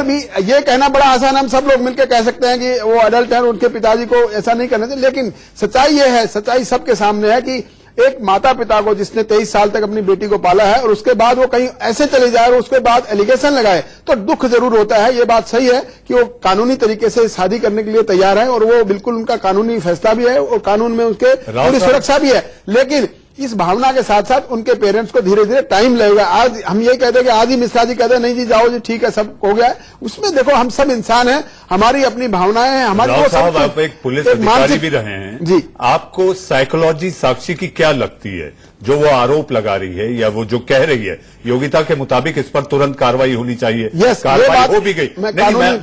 Speaker 11: भी ये कहना बड़ा आसान, हम सब लोग मिलकर कह सकते हैं कि वो अडल्ट है, उनके पिताजी को ऐसा नहीं करना चाहिए। लेकिन सच्चाई ये है, सच्चाई सबके सामने है कि एक माता पिता को जिसने 23 साल तक अपनी बेटी को पाला है और उसके बाद वो कहीं ऐसे चले जाए और उसके बाद एलिगेशन लगाए, तो दुख जरूर होता है। ये बात सही है कि वो कानूनी तरीके से शादी करने के लिए तैयार है और वो बिल्कुल उनका कानूनी फैसला भी है और कानून में उसके पूरी सुरक्षा भी है। लेकिन इस भावना के साथ साथ उनके पेरेंट्स को धीरे धीरे टाइम लगेगा। आज हम ये कहते हैं कि आज ही मिश्रा जी कहते हैं नहीं जी जाओ जी ठीक है सब हो गया है, उसमें देखो हम सब इंसान हैं, हमारी अपनी भावनाएं हैं, हमारी वो सब।
Speaker 1: आप एक पुलिस अधिकारी भी रहे हैं
Speaker 11: जी,
Speaker 1: आपको साइकोलॉजी साक्षी की क्या लगती है? जो वो आरोप लगा रही है या वो जो कह रही है, योग्यता के मुताबिक इस पर तुरंत कार्रवाई होनी चाहिए। कार्रवाई हो भी गई।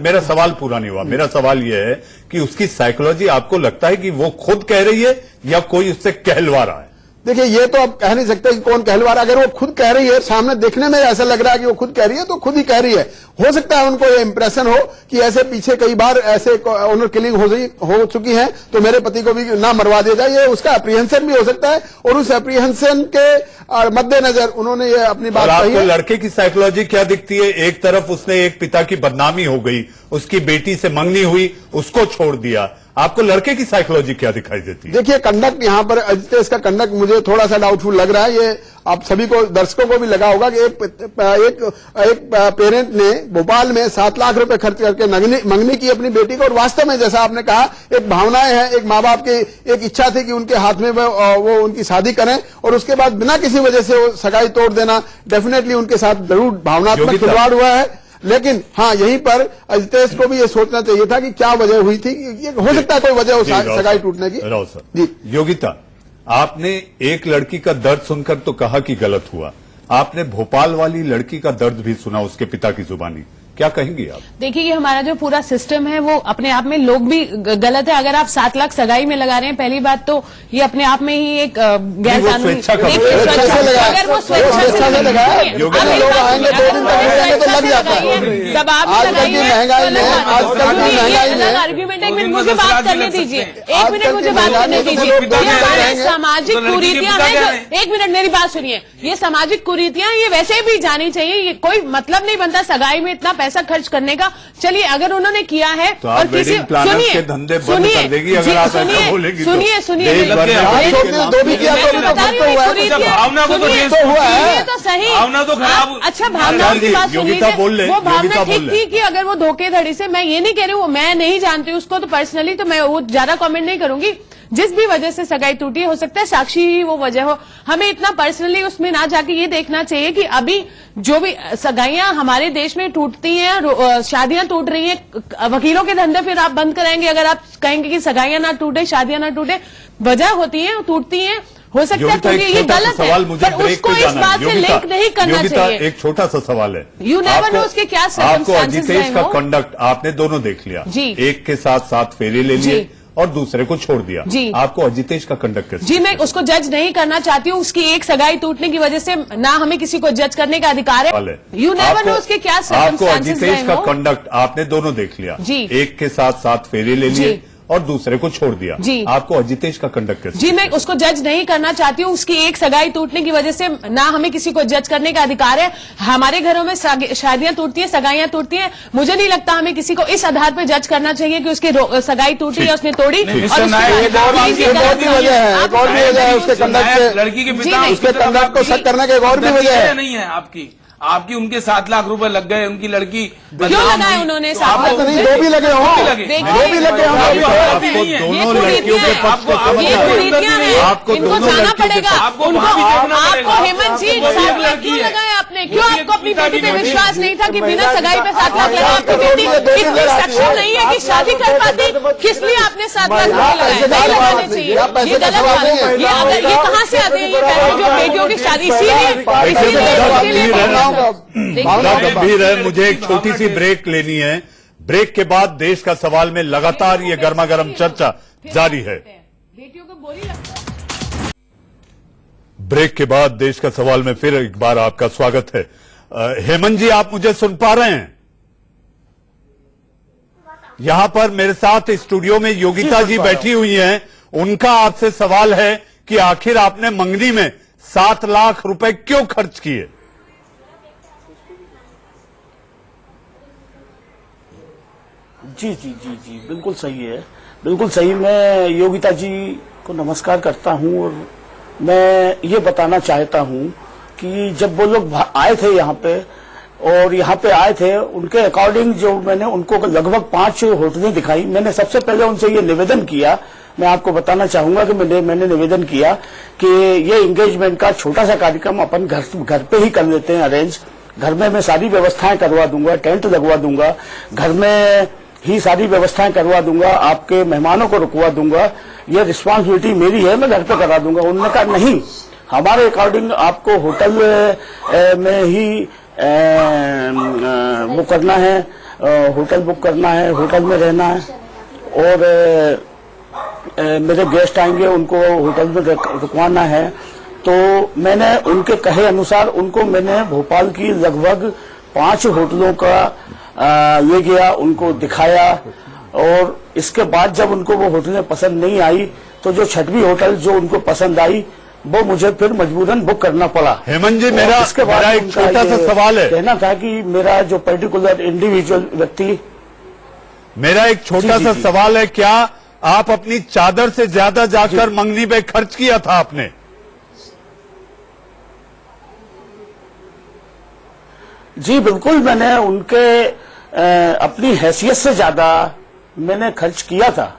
Speaker 1: मेरा सवाल पूरा नहीं हुआ। मेरा सवाल यह है कि उसकी साइकोलॉजी आपको लगता है कि वो खुद कह रही है या कोई उससे कहलवा रहा है?
Speaker 14: देखिए ये तो अब कह नहीं सकते कि कौन कहलवा रहा है। अगर वो खुद कह रही है, सामने देखने में ऐसा लग रहा है कि वो खुद कह रही है, तो खुद ही कह रही है। हो सकता है उनको ये इंप्रेशन हो कि ऐसे पीछे कई बार ऐसे ऑनर किलिंग हो चुकी है, तो मेरे पति को भी ना मरवा दिया जाए, ये उसका अप्रीहेंशन भी हो सकता है। और उस अप्रीहेंशन के मद्देनजर उन्होंने ये अपनी बात कही है।
Speaker 1: लड़के की साइकोलॉजी क्या दिखती है? एक तरफ उसने एक पिता की बदनामी हो गई, उसकी बेटी से मंगनी हुई, उसको छोड़ दिया। आपको लड़के की साइकोलॉजी क्या दिखाई देती है?
Speaker 14: देखिए कंडक्ट यहाँ पर अजितेश का कंडक्ट मुझे थोड़ा सा डाउटफुल लग रहा है। ये आप सभी को, दर्शकों को भी लगा होगा कि एक पेरेंट ने भोपाल में 7 लाख रुपए खर्च करके मंगनी की अपनी बेटी को। और वास्तव में जैसा आपने कहा, एक भावनाएं हैं, एक माँ बाप की एक इच्छा थी कि उनके हाथ में वो उनकी शादी करें, और उसके बाद बिना किसी वजह से वो सगाई तोड़ देना डेफिनेटली उनके साथ जरूर भावनात्मक खिलवाड़ हुआ है। लेकिन हाँ, यहीं पर अजितेश को भी ये सोचना चाहिए था कि क्या वजह हुई थी। ये हो सकता है कोई वजह हो सगाई टूटने की।
Speaker 1: राव सर जी, योगिता, आपने एक लड़की का दर्द सुनकर तो कहा कि गलत हुआ, आपने भोपाल वाली लड़की का दर्द भी सुना उसके पिता की जुबानी, क्या कहेंगी आप?
Speaker 13: देखिए, ये हमारा जो पूरा सिस्टम है वो अपने आप में लोग भी गलत है। अगर आप 7 लाख सगाई में लगा रहे हैं, पहली बात तो ये अपने आप में ही एक गैर कानूनी, अगर वो स्वेच्छा से लगाए, आर्ग्यूमेंट, एक मिनट मुझे बात करने दीजिए, एक मिनट मुझे बात करने दीजिए। सामाजिक कुरीतियां हैं, एक मिनट मेरी बात सुनिए। ये सामाजिक कुरीतियां ये वैसे भी जानी चाहिए, ये कोई मतलब नहीं बनता सगाई में इतना पैसा खर्च करने का। चलिए, अगर उन्होंने किया है
Speaker 1: तो और किसी प्लानर्स के धंधे बंद कर देगी अगर आप ऐसा बोलेगी।
Speaker 13: सुनिए सुनिए,
Speaker 12: भावना को
Speaker 13: तो सही,
Speaker 12: भावना तो खराब।
Speaker 13: अच्छा, भावनाओं की बात सुनिए, वो भावना ठीक थी कि अगर वो धोखेधड़ी से, मैं ये नहीं कह रही हूँ, मैं नहीं जानती उसको तो पर्सनली, तो मैं वो ज्यादा कमेंट नहीं करूंगी। जिस भी वजह से सगाई टूटी, हो सकता है साक्षी ही वो वजह हो, हमें इतना पर्सनली उसमें ना जाके ये देखना चाहिए कि अभी जो भी सगाइयां हमारे देश में टूटती हैं, शादियां टूट रही हैं, वकीलों के धंधे फिर आप बंद कराएंगे अगर आप कहेंगे कि सगाइयां ना टूटे, शादियां ना टूटे। वजह होती है, टूटती हैं, हो सकता है ये गलत है, पर उसको इस बात से लिंक नहीं करना चाहिए।
Speaker 1: एक छोटा सा सवाल है,
Speaker 13: यू नेवर नो उसके क्या
Speaker 1: आपको अजितेश का कंडक्ट आपने दोनों देख लिया
Speaker 13: जी,
Speaker 1: एक के साथ 7 फेरे ले लिए और दूसरे को छोड़ दिया
Speaker 13: जी।
Speaker 1: आपको अजितेश का कंडक्ट कैसे?
Speaker 13: जी, मैं उसको जज नहीं करना चाहती हूँ, उसकी एक सगाई टूटने की वजह से ना हमें किसी को जज करने का अधिकार है। यू नेवर नो उसके क्या
Speaker 1: आपको अजितेश का कंडक्ट आपने दोनों देख लिया
Speaker 13: जी,
Speaker 1: एक के साथ 7 फेरे ले लिए और दूसरे को छोड़ दिया
Speaker 13: जी।
Speaker 1: आपको अजितेश का कंडक्ट कैसे?
Speaker 13: जी, मैं उसको जज नहीं करना चाहती हूँ, उसकी एक सगाई टूटने की वजह से ना हमें किसी को जज करने का अधिकार है। हमारे घरों में शादियां टूटती हैं, सगाइयां टूटती हैं, मुझे नहीं लगता हमें किसी को इस आधार पर जज करना चाहिए कि उसकी सगाई टूटी या उसने तोड़ी।
Speaker 12: लड़की के पिता
Speaker 14: उसके कंडक्ट को शक करने की एक और भी वजह है।
Speaker 12: नहीं है आपकी उनके 7 लाख रुपए लग गए, उनकी लड़की
Speaker 13: क्यों लगाए उन्होंने? 7 लाख
Speaker 14: नहीं, 2 भी लगे हों, 2 भी लगे हों।
Speaker 1: दोनों लड़कियों के पक्ष को आपको
Speaker 13: इनको जाना पड़ेगा, आपको हेमंत जी 7 लाख क्यों लगाए आपने? क्यों आपको अपनी बेटी पे विश्वास नहीं था कि बिना सगाई पे 7 लाख लगा? आपकी बेटी इतनी सक्षम नहीं है कि शादी कर पाती, किस लिए आपने 7 लाख नहीं लगाने चाहिए? ये गलत बात है। ये कहाँ से आते हैं ये पैसे जो बेटियों की शादी? इसीलिए
Speaker 1: गंभीर है। मुझे एक छोटी सी ब्रेक लेनी है, ब्रेक के बाद देश का सवाल में लगातार ये गर्मा गर्म चर्चा जारी है।
Speaker 13: बेटियों को बोली लगता है।
Speaker 1: ब्रेक के बाद देश का सवाल में फिर एक बार आपका स्वागत है। हेमंत जी, आप मुझे सुन पा रहे हैं? यहां पर मेरे साथ स्टूडियो में योगिता जी बैठी हुई हैं, उनका आपसे सवाल है कि आखिर आपने मंगनी में 7 लाख रुपए क्यों खर्च किए?
Speaker 7: जी जी जी जी, बिल्कुल सही है, बिल्कुल सही। मैं योगिता जी को नमस्कार करता हूं और मैं ये बताना चाहता हूं कि जब वो लोग आए थे यहाँ पे और यहाँ पे आए थे, उनके अकॉर्डिंग जो मैंने उनको लगभग 5 होटलें दिखाई। मैंने सबसे पहले उनसे ये निवेदन किया, मैं आपको बताना चाहूंगा कि मैंने निवेदन किया कि ये एंगेजमेंट का छोटा सा कार्यक्रम अपन घर पे ही कर लेते हैं अरेंज। घर में मैं सारी व्यवस्थाएं करवा दूंगा, टेंट लगवा दूंगा, घर में ही सारी व्यवस्थाएं करवा दूंगा, आपके मेहमानों को रुकवा दूंगा, ये रिस्पांसिबिलिटी मेरी है, मैं घर पे करा दूंगा। उन्होंने कहा नहीं, हमारे अकॉर्डिंग आपको होटल में ही बुक करना है, होटल बुक करना है, होटल में रहना है और मेरे गेस्ट आएंगे उनको होटल में रुकवाना है तो मैंने उनके कहे अनुसार उनको मैंने भोपाल की लगभग 5 होटलों का ले गया, उनको दिखाया, और इसके बाद जब उनको वो होटलें पसंद नहीं आई तो जो 6वीं होटल जो उनको पसंद आई वो मुझे फिर मजबूरन बुक करना पड़ा।
Speaker 1: हेमंत जी, मेरा एक छोटा सा सवाल है।
Speaker 7: कहना था कि मेरा जो पर्टिकुलर इंडिविजुअल व्यक्ति,
Speaker 1: मेरा एक छोटा सा सवाल है, क्या आप अपनी चादर से ज्यादा जाकर मंगनी पे खर्च किया था आपने?
Speaker 7: जी बिल्कुल, मैंने उनके अपनी हैसियत से ज्यादा मैंने खर्च किया था,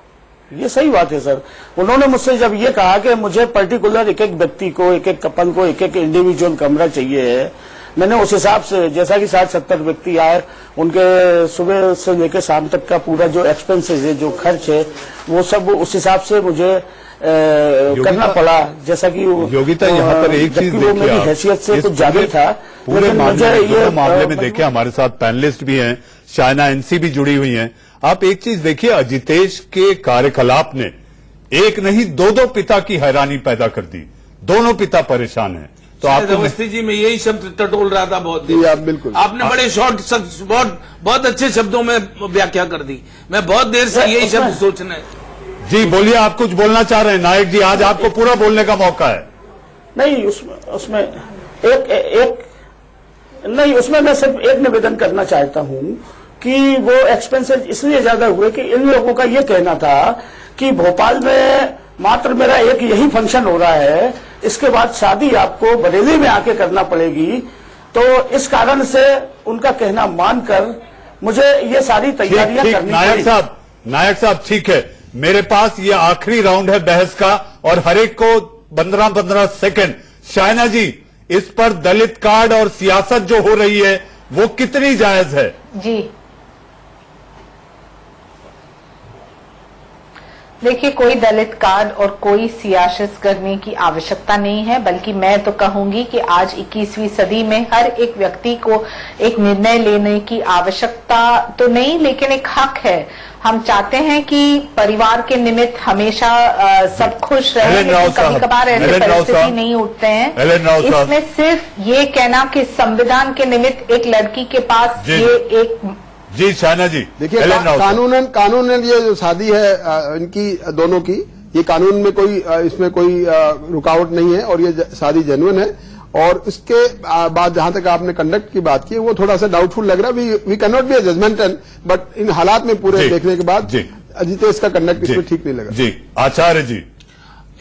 Speaker 7: ये सही बात है सर। उन्होंने मुझसे जब ये कहा कि मुझे पर्टिकुलर एक एक व्यक्ति को, एक एक कपल को एक एक इंडिविजुअल कमरा चाहिए है, मैंने उस हिसाब से, जैसा कि 60-70 व्यक्ति आए, उनके सुबह से लेकर शाम तक का पूरा जो एक्सपेंसेस है, जो खर्च है, वो सब उस हिसाब से मुझे करना पड़ा। जैसा कि
Speaker 1: योगिता, यहाँ पर एक चीज देखिए,
Speaker 7: मेरी हैसियत से कुछ ज्यादा था,
Speaker 1: पूरे मामले में देखिए हमारे साथ पैनलिस्ट भी हैं, शायना एनसी भी जुड़ी हुई हैं। आप एक चीज देखिए, अजितेश के कार्यकलाप ने एक नहीं 2 पिता की हैरानी पैदा कर दी, दोनों पिता परेशान हैं। तो आपको
Speaker 12: अवस्थी जी, मैं यही शब्द टटोल रहा था बहुत देर।
Speaker 14: आप बिल्कुल,
Speaker 12: आपने बड़े शॉर्ट, बहुत अच्छे शब्दों में व्याख्या कर दी। मैं बहुत देर से यही शब्द सोचना है।
Speaker 1: जी बोलिए, आप कुछ बोलना चाह रहे हैं नायक जी, आज आपको पूरा बोलने का मौका है।
Speaker 7: नहीं, उसमें उसमें मैं सिर्फ एक निवेदन करना चाहता हूं कि वो एक्सपेंसेस इसलिए ज्यादा हुए कि इन लोगों का ये कहना था कि भोपाल में मात्र मेरा एक यही फंक्शन हो रहा है, इसके बाद शादी आपको बरेली में आके करना पड़ेगी। तो इस कारण से उनका कहना मानकर मुझे ये सारी तैयारियां करनी पड़ी।
Speaker 1: नायक साहब ठीक है, मेरे पास ये आखिरी राउंड है बहस का और हर एक को 15-15 सेकंड। शायना जी, इस पर दलित कार्ड और सियासत जो हो रही है वो कितनी जायज है?
Speaker 10: जी देखिए, कोई दलित कार्ड और कोई सियासत करने की आवश्यकता नहीं है, बल्कि मैं तो कहूंगी कि आज 21वीं सदी में हर एक व्यक्ति को एक निर्णय लेने की आवश्यकता तो नहीं, लेकिन एक हक है। हम चाहते हैं कि परिवार के निमित्त हमेशा सब खुश रहे, लेकिन कभी कभार ऐसी परिस्थिति नहीं उठते हैं। इसमें सिर्फ ये कहना कि संविधान के निमित्त एक लड़की के पास ये एक
Speaker 1: जी शायना जी
Speaker 14: देखिए, कानूनन ये जो शादी है इनकी दोनों की, ये कानून में कोई इसमें कोई रुकावट नहीं है और ये शादी जेन्युइन है। और इसके बाद जहां तक आपने कंडक्ट की बात की, वो थोड़ा सा डाउटफुल लग रहा है। We can not be judgmental, but इन हालात में पूरे देखने के बाद अजितेश का कंडक्ट इसमें ठीक नहीं लगा।
Speaker 1: जी आचार्य जी,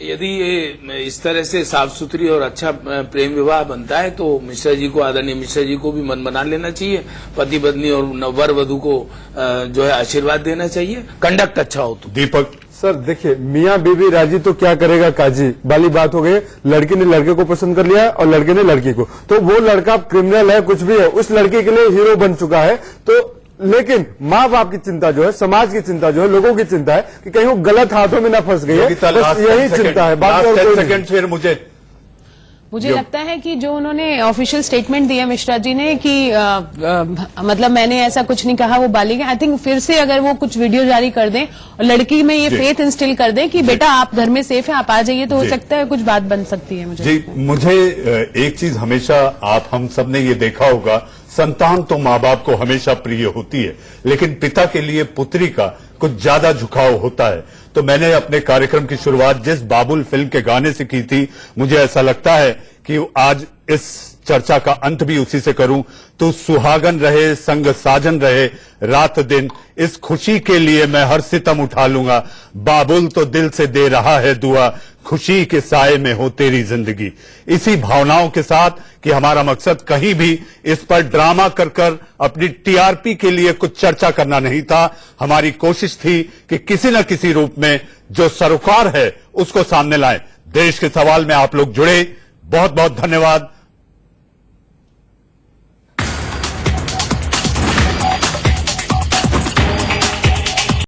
Speaker 12: यदि ये इस तरह से साफ सुथरी और अच्छा प्रेम विवाह बनता है तो मिश्रा जी को, आदरणीय मिश्रा जी को भी मन बना लेना चाहिए, पति पत्नी और वर वधु को जो है आशीर्वाद देना चाहिए, कंडक्ट अच्छा हो तो।
Speaker 1: दीपक
Speaker 11: सर देखिए, मियाँ बीवी राजी तो क्या करेगा काजी वाली बात हो गई। लड़की ने लड़के को पसंद कर लिया और लड़के ने लड़की को, तो वो लड़का क्रिमिनल है, कुछ भी है, उस लड़की के लिए हीरो बन चुका है। तो लेकिन माँ बाप की चिंता जो है, समाज की चिंता जो है, लोगों की चिंता है कि कहीं वो गलत हाथों में ना फंस गई है, बस यही चिंता है। बाकी
Speaker 13: मुझे लगता है कि जो उन्होंने ऑफिशियल स्टेटमेंट दिया मिश्रा जी ने कि मतलब मैंने ऐसा कुछ नहीं कहा, वो बालिग है। आई थिंक फिर से अगर वो कुछ वीडियो जारी कर दें और लड़की में ये फेथ इंस्टिल कर दें कि बेटा आप घर में सेफ है, आप आ जाइए, तो हो सकता है कुछ बात बन सकती है।
Speaker 1: मुझे एक चीज हमेशा आप हम सब ने ये देखा होगा, संतान तो माँ बाप को हमेशा प्रिय होती है, लेकिन पिता के लिए पुत्री का कुछ ज्यादा झुकाव होता है। तो मैंने अपने कार्यक्रम की शुरुआत जिस बाबुल फिल्म के गाने से की थी, मुझे ऐसा लगता है कि आज इस चर्चा का अंत भी उसी से करूं। तो सुहागन रहे, संग साजन रहे रात दिन, इस खुशी के लिए मैं हर सितम उठा लूंगा। बाबुल तो दिल से दे रहा है दुआ, खुशी के साए में हो तेरी जिंदगी। इसी भावनाओं के साथ कि हमारा मकसद कहीं भी इस पर ड्रामा कर कर अपनी टीआरपी के लिए कुछ चर्चा करना नहीं था। हमारी कोशिश थी कि किसी न किसी रूप में जो सरोकार है उसको सामने लाएं। देश के सवाल में आप लोग जुड़े, बहुत बहुत धन्यवाद।